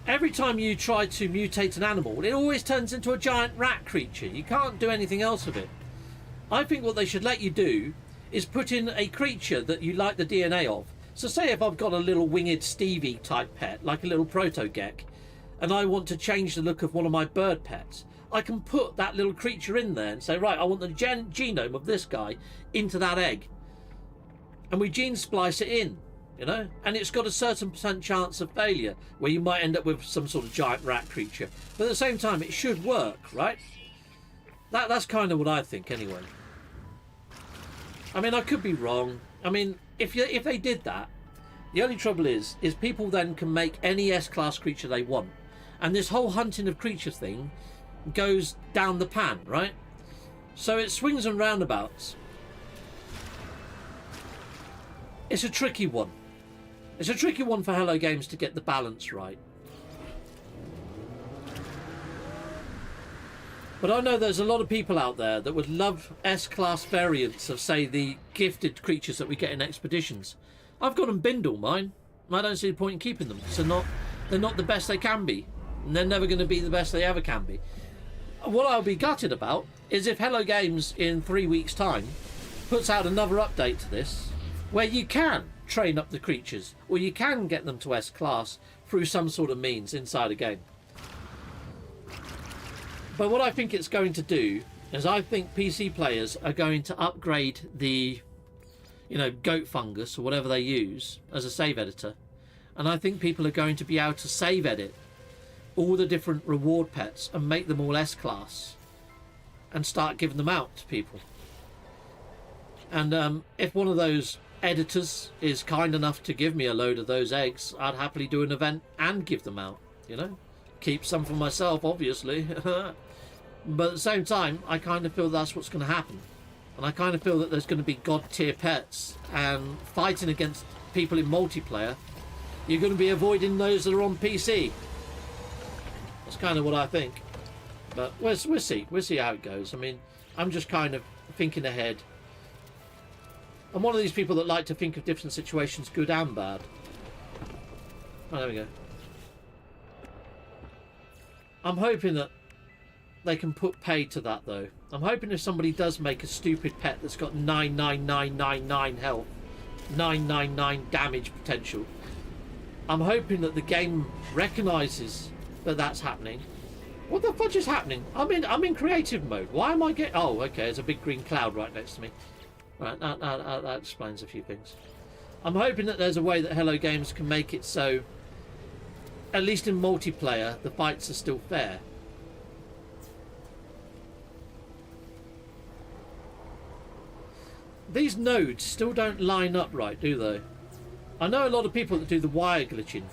Every time you try to mutate an animal, it always turns into a giant rat creature. You can't do anything else with it. I think what they should let you do is put in a creature that you like the DNA of. So say if I've got a little winged Stevie type pet, like a little proto-gek, and I want to change the look of one of my bird pets, I can put that little creature in there and say, right, I want the genome of this guy into that egg. And we gene splice it in, you know? And it's got a certain % chance of failure, where you might end up with some sort of giant rat creature. But at the same time, it should work, right? That's kind of what I think, anyway. I mean, I could be wrong. I mean, if they did that, the only trouble is people then can make any S-class creature they want. And this whole hunting of creature thing goes down the pan, right? So it swings and roundabouts. It's a tricky one. It's a tricky one for Hello Games to get the balance right. But I know there's a lot of people out there that would love S-class variants of, say, the gifted creatures that we get in expeditions. I've got them binned all mine. I don't see the point in keeping them because they're not the best they can be. And they're never going to be the best they ever can be. What I'll be gutted about is if Hello Games in 3 weeks' time puts out another update to this, where you can train up the creatures, or you can get them to S-class through some sort of means inside a game. But what I think it's going to do is I think PC players are going to upgrade the, goat fungus or whatever they use as a save editor. And I think people are going to be able to save edit all the different reward pets and make them all S-class and start giving them out to people. And if one of those editors is kind enough to give me a load of those eggs, I'd happily do an event and give them out, Keep some for myself, obviously. But at the same time, I kind of feel that's what's going to happen. And I kind of feel that there's going to be god-tier pets, and fighting against people in multiplayer, you're going to be avoiding those that are on PC. That's kind of what I think. But we'll see. We'll see how it goes. I mean, I'm just kind of thinking ahead. I'm one of these people that like to think of different situations, good and bad. Oh, there we go. I'm hoping that they can put pay to that, though. I'm hoping if somebody does make a stupid pet that's got 99999 health, 999 damage potential, I'm hoping that the game recognises that that's happening. What the fudge is happening? I'm in creative mode. Why am I getting... Oh, okay, there's a big green cloud right next to me. Right, that explains a few things. I'm hoping that there's a way that Hello Games can make it so, at least in multiplayer, the fights are still fair. These nodes still don't line up right, do they? I know a lot of people that do the wire glitching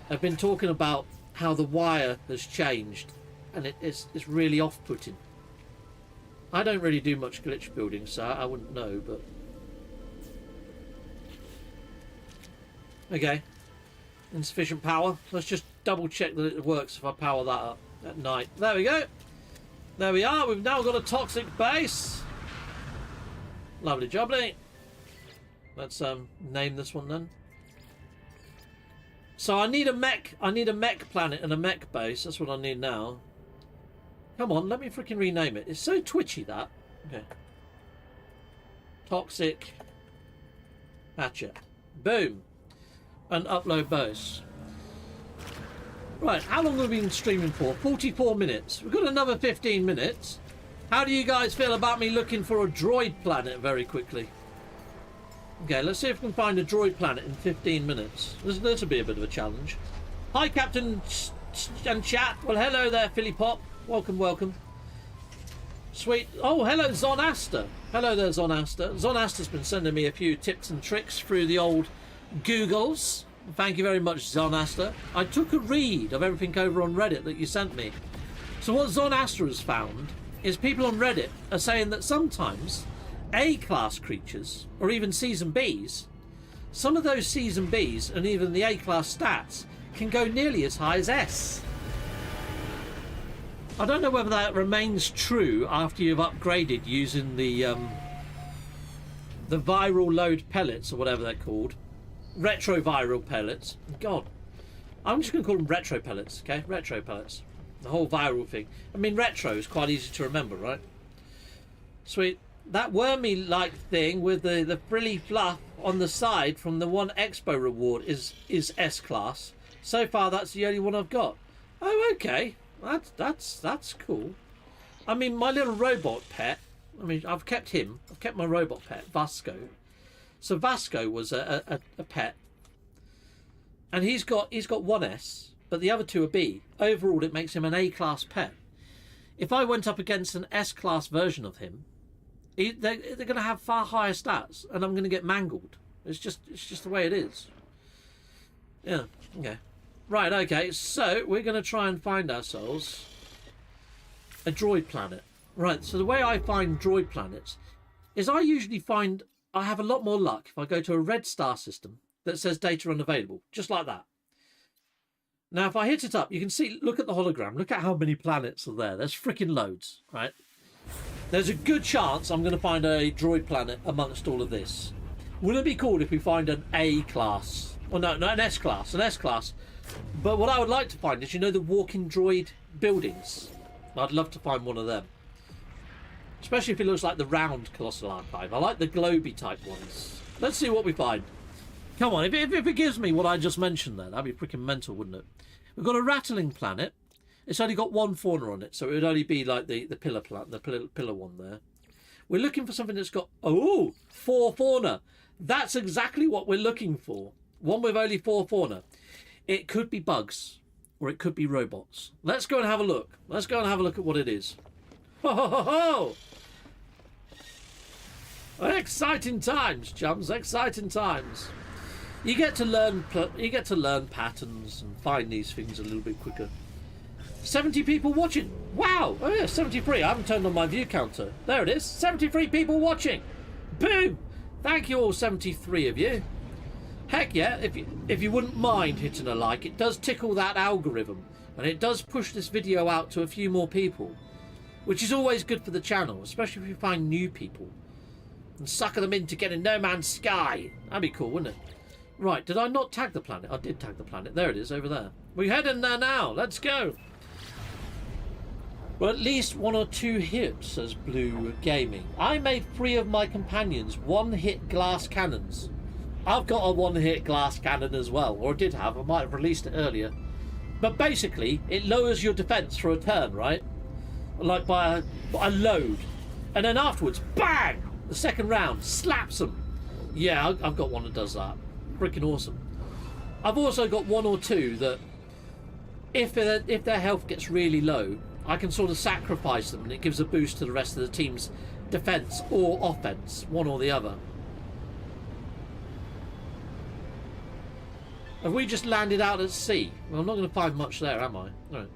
have been talking about how the wire has changed, and it's really off-putting. I don't really do much glitch building, so I wouldn't know, but... Okay. Insufficient power. Let's just double check that it works if I power that up at night. There we go. There we are. We've now got a toxic base. Lovely jubbly. Let's name this one then. So I need a mech planet and a mech base. That's what I need now. Come on, let me freaking rename it. It's so twitchy, that. Okay. Toxic Hatcher. Boom. And upload base. Right, how long have we been streaming for? 44 minutes. We've got another 15 minutes. How do you guys feel about me looking for a droid planet very quickly? Okay, let's see if we can find a droid planet in 15 minutes. This will be a bit of a challenge. Hi, Captain and chat. Well, hello there, Philly Pop. Welcome, welcome. Sweet. Oh, hello, Zonaster. Hello there, Zonaster. Zonaster's been sending me a few tips and tricks through the old Googles. Thank you very much, Zonaster. I took a read of everything over on Reddit that you sent me. So what Zonaster has found is people on Reddit are saying that sometimes A-class creatures, or even Season Bs, some of those Season Bs and even the A-class stats can go nearly as high as S. I don't know whether that remains true after you've upgraded using the viral load pellets or whatever they're called. Retroviral pellets. God, I'm just going to call them retro pellets, okay? Retro pellets. The whole viral thing. I mean, retro is quite easy to remember, right? Sweet. That wormy-like thing with the frilly fluff on the side from the one Expo reward is S-class. So far, that's the only one I've got. Oh, okay. That's cool. I mean, my little robot pet. I mean, I've kept him. I've kept my robot pet, Vasco. So Vasco was a pet, and he's got one S, but the other two are B. Overall, it makes him an A-class pet. If I went up against an S-class version of him, they're going to have far higher stats, and I'm going to get mangled. It's just the way it is. Yeah. Okay. Right, okay, so we're going to try and find ourselves a droid planet. Right, so the way I find droid planets is I usually find I have a lot more luck if I go to a red star system that says data unavailable, just like that. Now, if I hit it up, you can see, look at the hologram, look at how many planets are there. There's freaking loads, right? There's a good chance I'm going to find a droid planet amongst all of this. Wouldn't it be cool if we find an A-class? Well, no, an S-class, an S-class. But what I would like to find is, you know, the walking droid buildings. I'd love to find one of them. Especially if it looks like the round Colossal Archive. I like the globy type ones. Let's see what we find. Come on, if it gives me what I just mentioned there, that'd be freaking mental, wouldn't it? We've got a rattling planet. It's only got one fauna on it, so it would only be like the pillar plant, the pillar one there. We're looking for something that's got 4 fauna. That's exactly what we're looking for. One with only 4 fauna. It could be bugs, or it could be robots. Let's go and have a look. Let's go and have a look at what it is. Ho ho ho ho! Exciting times, chums. Exciting times. You get to learn patterns and find these things a little bit quicker. 70 people watching. Wow. Oh yeah, 73. I haven't turned on my view counter. There it is. 73 people watching. Boom. Thank you all, 73 of you. Heck yeah, if you wouldn't mind hitting a like, it does tickle that algorithm, and it does push this video out to a few more people, which is always good for the channel, especially if you find new people and sucker them into getting No Man's Sky. That'd be cool, wouldn't it? Right, did I not tag the planet? I did tag the planet. There it is, over there. We're heading there now. Let's go. Well, at least 1 or 2 hits, says Blue Gaming. I made 3 of my companions one-hit glass cannons. I've got a 1-hit glass cannon as well, or I did have. I might have released it earlier. But basically, it lowers your defense for a turn, right? Like by a load. And then afterwards, bang! The second round slaps them. Yeah, I've got one that does that. Freaking awesome. I've also got 1 or 2 that, if their health gets really low, I can sort of sacrifice them, and it gives a boost to the rest of the team's defense or offense, one or the other. Have we just landed out at sea? Well, I'm not going to find much there, am I? No.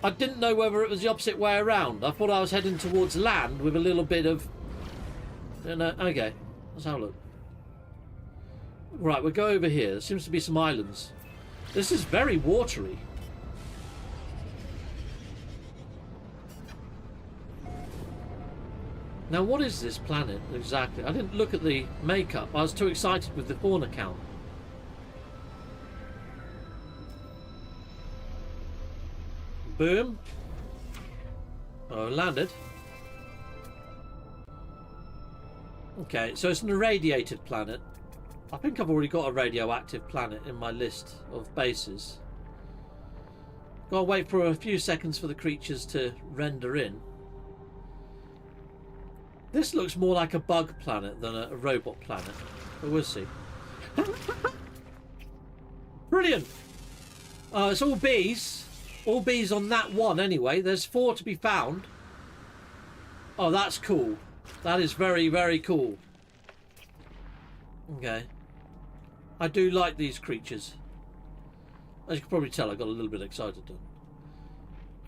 I didn't know whether it was the opposite way around. I thought I was heading towards land with a little bit of... okay, let's have a look. Right, we'll go over here. There seems to be some islands. This is very watery. Now, what is this planet exactly? I didn't look at the makeup. I was too excited with the fauna count. Boom. Oh, landed. Okay, so it's an irradiated planet. I think I've already got a radioactive planet in my list of bases. Gotta wait for a few seconds for the creatures to render in. This looks more like a bug planet than a robot planet, but we'll see. Brilliant! It's all bees. All bees on that one anyway. There's 4 to be found. Oh, that's cool. That is very, very cool. Okay. I do like these creatures. As you can probably tell, I got a little bit excited.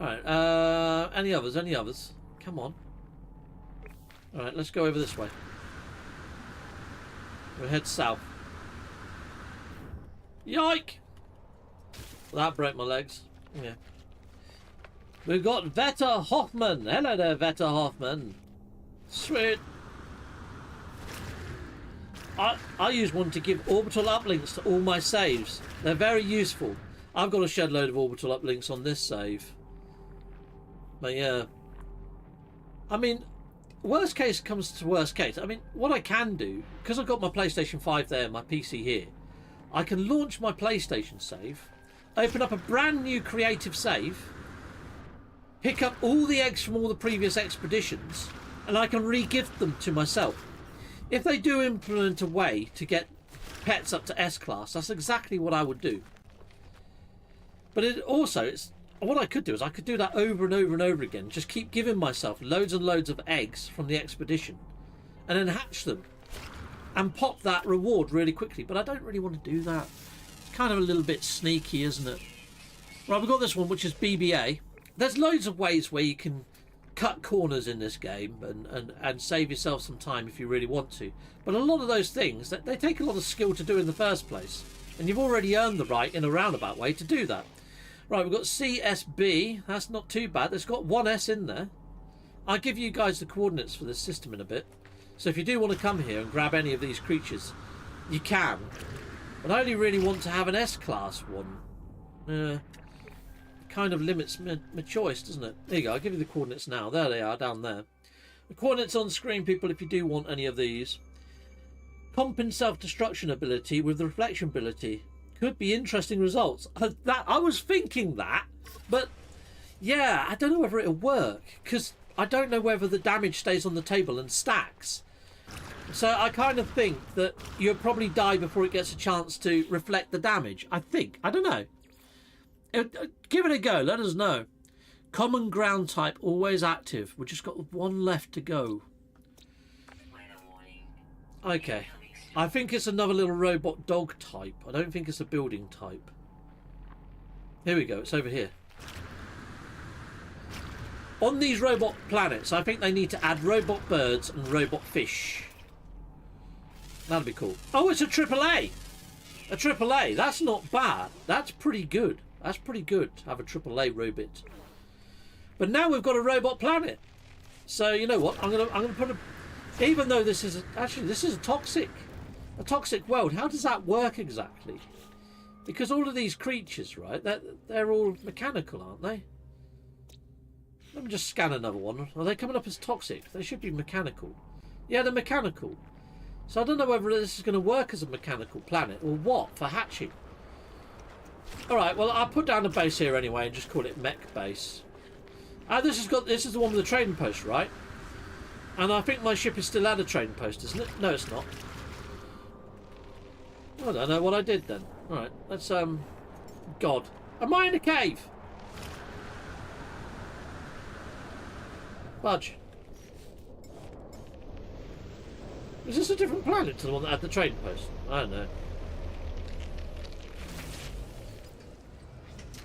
Alright, any others? Any others? Come on. Alright, let's go over this way. We'll head south. Yike! That broke my legs. Yeah. We've got Vetter Hoffman. Hello there, Vetter Hoffman. Sweet. I use one to give orbital uplinks to all my saves. They're very useful. I've got a shed load of orbital uplinks on this save. But yeah. I mean, worst case comes to worst case. I mean, what I can do, because I've got my PlayStation 5 there, my PC here, I can launch my PlayStation save, open up a brand new creative save, pick up all the eggs from all the previous expeditions, and I can re-gift them to myself. If they do implement a way to get pets up to S-class, that's exactly what I would do. But it's what I could do is I could do that over and over and over again. Just keep giving myself loads and loads of eggs from the expedition and then hatch them and pop that reward really quickly. But I don't really want to do that. It's kind of a little bit sneaky, isn't it? Right, we've got this one, which is BBA. There's loads of ways where you can cut corners in this game and save yourself some time if you really want to. But a lot of those things, they take a lot of skill to do in the first place. And you've already earned the right in a roundabout way to do that. Right, we've got CSB. That's not too bad. It's got 1S in there. I'll give you guys the coordinates for this system in a bit. So if you do want to come here and grab any of these creatures, you can. But I only really want to have an S-class one. Kind of limits my choice, doesn't it? There you go. I'll give you the coordinates now. There they are, down there. The coordinates on screen, people, if you do want any of these. Comp self-destruction ability with the reflection ability. Could be interesting results. I was thinking that, but yeah, I don't know whether it'll work because I don't know whether the damage stays on the table and stacks. So I kind of think that you'll probably die before it gets a chance to reflect the damage. I think. I don't know. Give it a go. Let us know. Common ground type always active. We've just got one left to go. Okay. I think it's another little robot dog type. I don't think it's a building type. Here we go. It's over here. On these robot planets, I think they need to add robot birds and robot fish. That'd be cool. Oh, it's a AAA. A AAA. That's not bad. That's pretty good. That's pretty good to have a AAA robot. But now we've got a robot planet. So you know what? I'm gonna put a. Even though this is a toxic world. How does that work exactly? Because all of these creatures, right? They're all mechanical, aren't they? Let me just scan another one. Are they coming up as toxic? They should be mechanical. Yeah, they're mechanical. So I don't know whether this is going to work as a mechanical planet or what for hatching. Alright, well, I'll put down a base here anyway and just call it mech base. This is the one with the trading post, right? And I think my ship is still at a trading post, isn't it? No, it's not. I don't know what I did then. Alright, let's, God. Am I in a cave? Fudge. Is this a different planet to the one that had the trading post? I don't know.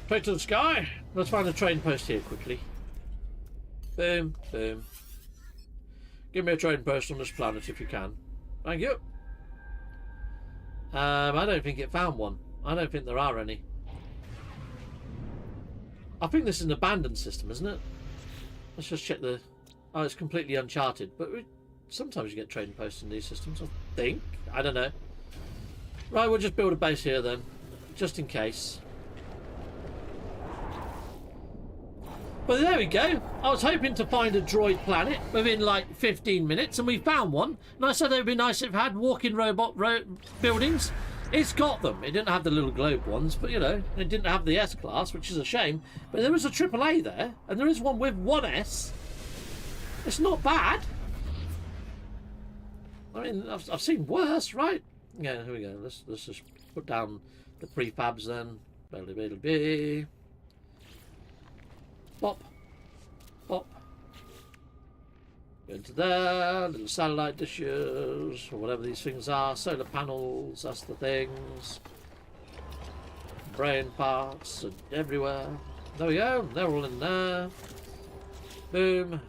Straight to the sky. Let's find a trading post here quickly. Boom, boom. Give me a trading post on this planet if you can. Thank you. I don't think it found one. I don't think there are any. I think this is an abandoned system, isn't it? Let's just check the... Oh, it's completely uncharted. But sometimes you get trading posts in these systems, I think. I don't know. Right, we'll just build a base here then. Just in case. But there we go. I was hoping to find a droid planet within like 15 minutes, and we found one. And I said it would be nice if it had walk-in robot buildings. It's got them. It didn't have the little globe ones, but you know, it didn't have the S-class, which is a shame. But there is a AAA there, and there is one with 1S. It's not bad. I mean, I've seen worse, right? Yeah, here we go. Let's just put down the prefabs then. Belly, belly, belly. Bop. Bop. Go into there. Little satellite dishes, or whatever these things are. Solar panels, that's the things. Brain parts and everywhere. There we go. They're all in there. Boom.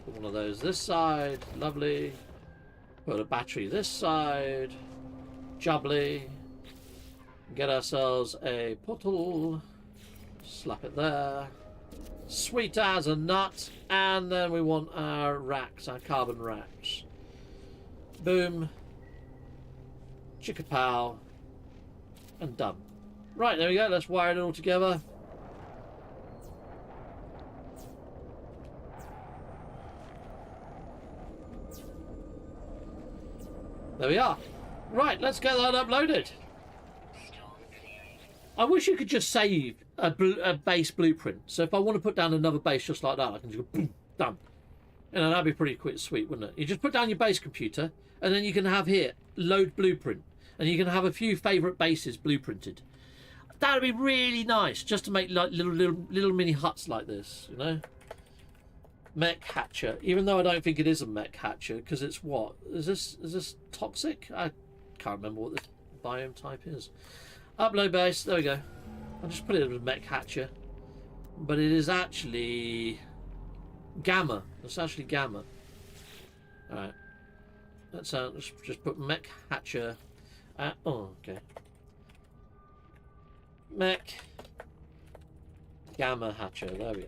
Put one of those this side. Lovely. Put a battery this side. Jubbly. Get ourselves a portal. Slap it there. Sweet as a nut. And then we want our racks, our carbon racks. Boom. Chickapow. And done. Right, there we go. Let's wire it all together. There we are. Right, let's get that uploaded. I wish you could just save a base blueprint. So if I want to put down another base just like that, I can just go boom, done. You know, that'd be pretty quick, sweet, wouldn't it? You just put down your base computer, and then you can have here, load blueprint. And you can have a few favourite bases blueprinted. That'd be really nice, just to make like little mini huts like this, you know? Mech hatcher, even though I don't think it is a mech hatcher, because it's what? Is this toxic? I can't remember what the biome type is. Upload base, there we go. I'll just put it as a mech hatcher. But it is actually gamma. It's actually gamma. Alright. Let's just put mech hatcher. Oh, okay. Mech gamma hatcher, there we go.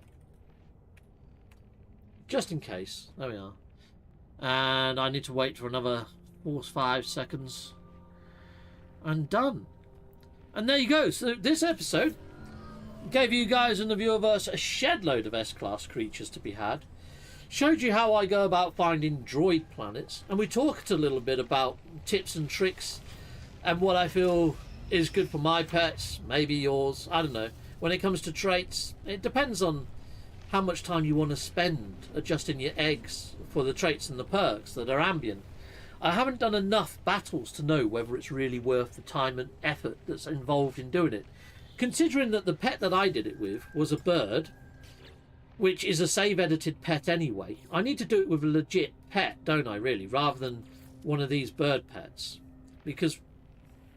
Just in case. There we are. And I need to wait for another 4 or 5 seconds. And done. And there you go. So this episode gave you guys in the viewerverse a shed load of S-class creatures to be had. Showed you how I go about finding droid planets. And we talked a little bit about tips and tricks and what I feel is good for my pets, maybe yours, I don't know. When it comes to traits, it depends on how much time you want to spend adjusting your eggs for the traits and the perks that are ambient. I haven't done enough battles to know whether it's really worth the time and effort that's involved in doing it. Considering that the pet that I did it with was a bird, which is a save edited pet anyway, I need to do it with a legit pet, don't I, really, rather than one of these bird pets. Because,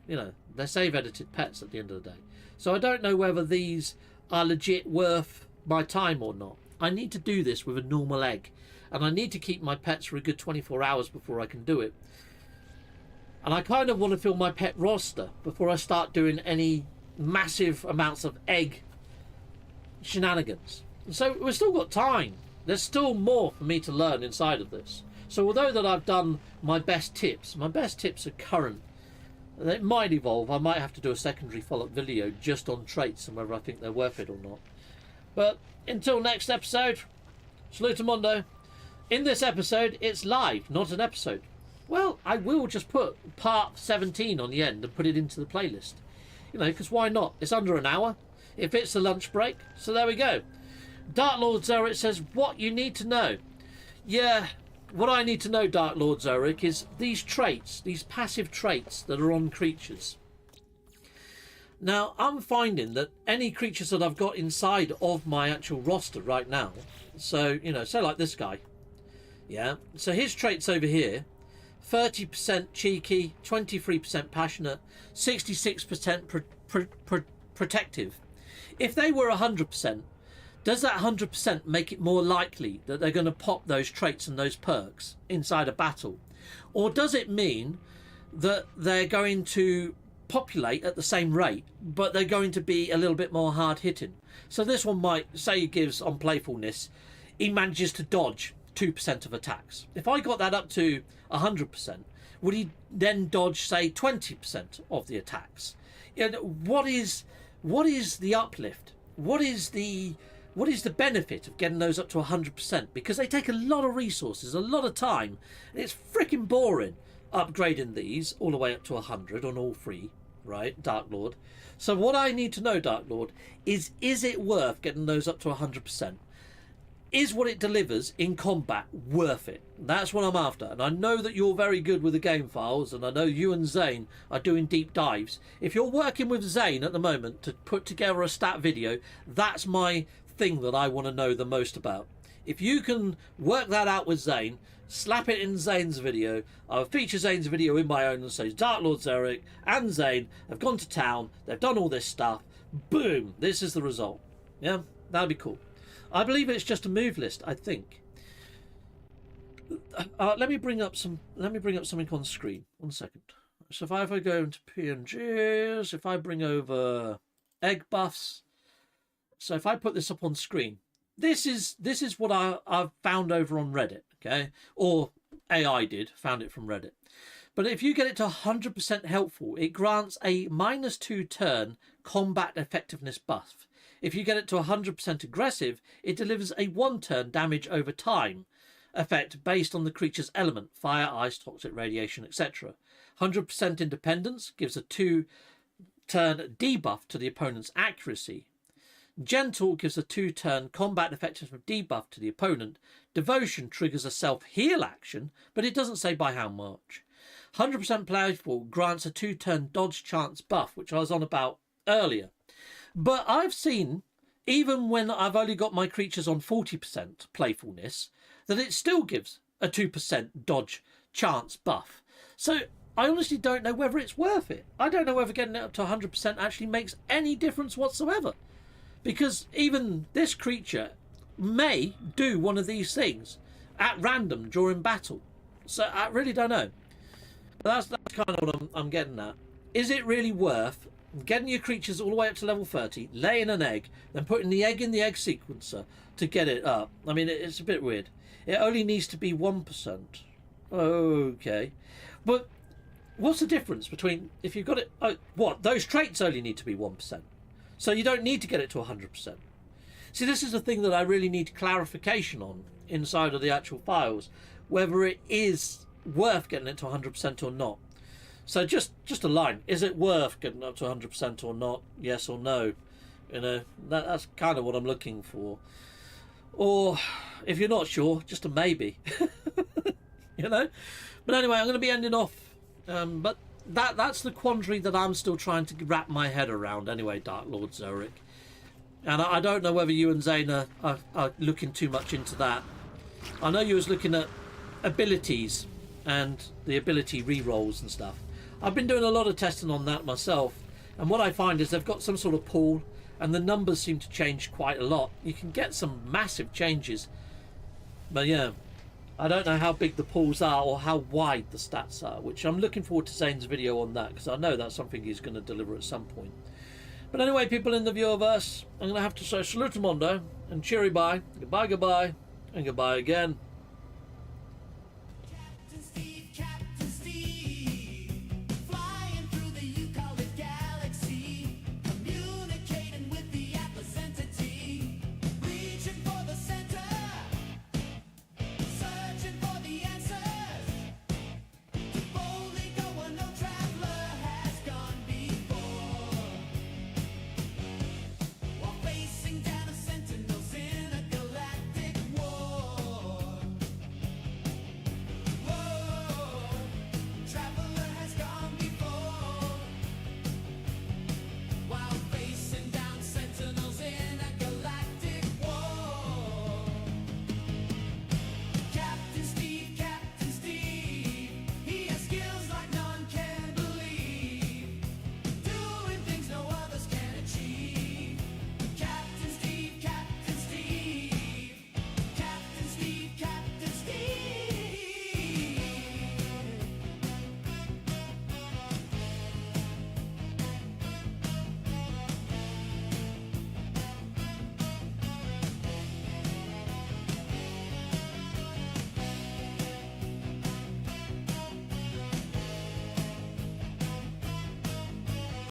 you know, they're save edited pets at the end of the day. So I don't know whether these are legit worth my time or not. I need to do this with a normal egg. And I need to keep my pets for a good 24 hours before I can do it. And I kind of want to fill my pet roster before I start doing any massive amounts of egg shenanigans. So we've still got time. There's still more for me to learn inside of this. So although that I've done my best tips are current. It might evolve. I might have to do a secondary follow-up video just on traits and whether I think they're worth it or not. But until next episode, salutamundo. In this episode, it's live, not an episode. Well, I will just put part 17 on the end and put it into the playlist. You know, because why not? It's under an hour. It fits the lunch break. So there we go. Dark Lord Zorik says, what you need to know. Yeah, what I need to know, Dark Lord Zorik, is these traits, these passive traits that are on creatures. Now, I'm finding that any creatures that I've got inside of my actual roster right now, so, you know, say like this guy, yeah, so his traits over here, 30% cheeky, 23% passionate, 66% protective. If they were 100%, does that 100% make it more likely that they're going to pop those traits and those perks inside a battle? Or does it mean that they're going to populate at the same rate, but they're going to be a little bit more hard-hitting? So this one might, say he gives on playfulness, he manages to dodge 2% of attacks. If I got that up to 100%, would he then dodge, say, 20% of the attacks? And what is the uplift? What is the benefit of getting those up to 100%? Because they take a lot of resources, a lot of time, and it's freaking boring upgrading these all the way up to 100 on all three, right, Dark Lord? So what I need to know, Dark Lord, is it worth getting those up to 100%? is what it delivers in combat worth it? That's what I'm after. And I know that you're very good with the game files, and I know you and Zane are doing deep dives. If you're working with Zane at the moment to put together a stat video, that's my thing that I want to know the most about. If you can work that out with Zane, slap it in Zane's video, I'll feature Zane's video in my own and say Dark Lord Zerek and Zane have gone to town, they've done all this stuff, boom, this is the result. Yeah, that'd be cool. I believe it's just a move list, I think. Let me bring up something on screen. 1 second. So if I go into PNGs, if I bring over egg buffs, so if I put this up on screen, this is what I've found over on Reddit, okay? Or AI found it from Reddit. But if you get it to 100% helpful, it grants a -2 turn combat effectiveness buff. If you get it to 100% aggressive, it delivers a 1 turn damage over time effect based on the creature's element, fire, ice, toxic, radiation, etc. 100% independence gives a 2 turn debuff to the opponent's accuracy. Gentle gives a 2 turn combat effectiveness debuff to the opponent. Devotion triggers a self-heal action, but it doesn't say by how much. 100% playful grants a 2 turn dodge chance buff, which I was on about earlier. But I've seen, even when I've only got my creatures on 40% playfulness, that it still gives a 2% dodge chance buff. So I honestly don't know whether it's worth it. I don't know whether getting it up to 100% actually makes any difference whatsoever. Because even this creature may do one of these things at random during battle. So I really don't know. But that's kind of what I'm getting at. Is it really worth getting your creatures all the way up to level 30, laying an egg, then putting the egg in the egg sequencer to get it up? I mean, it's a bit weird. It only needs to be 1%. Okay. But what's the difference between, if you've got it, those traits only need to be 1%. So you don't need to get it to 100%. See, this is the thing that I really need clarification on inside of the actual files, whether it is worth getting it to 100% or not. So just a line. Is it worth getting up to 100% or not? Yes or no? You know, that's kind of what I'm looking for. Or if you're not sure, just a maybe. You know? But anyway, I'm going to be ending off. But that's the quandary that I'm still trying to wrap my head around anyway, Dark Lord Zerek. And I don't know whether you and Zane are looking too much into that. I know you was looking at abilities and the ability re-rolls and stuff. I've been doing a lot of testing on that myself, and what I find is they've got some sort of pool and the numbers seem to change quite a lot. You can get some massive changes, but yeah, I don't know how big the pools are or how wide the stats are, which I'm looking forward to Zane's video on that, because I know that's something he's going to deliver at some point. But anyway, people in the viewerverse, I'm going to have to say salute Mondo and cheery bye, goodbye, and goodbye again.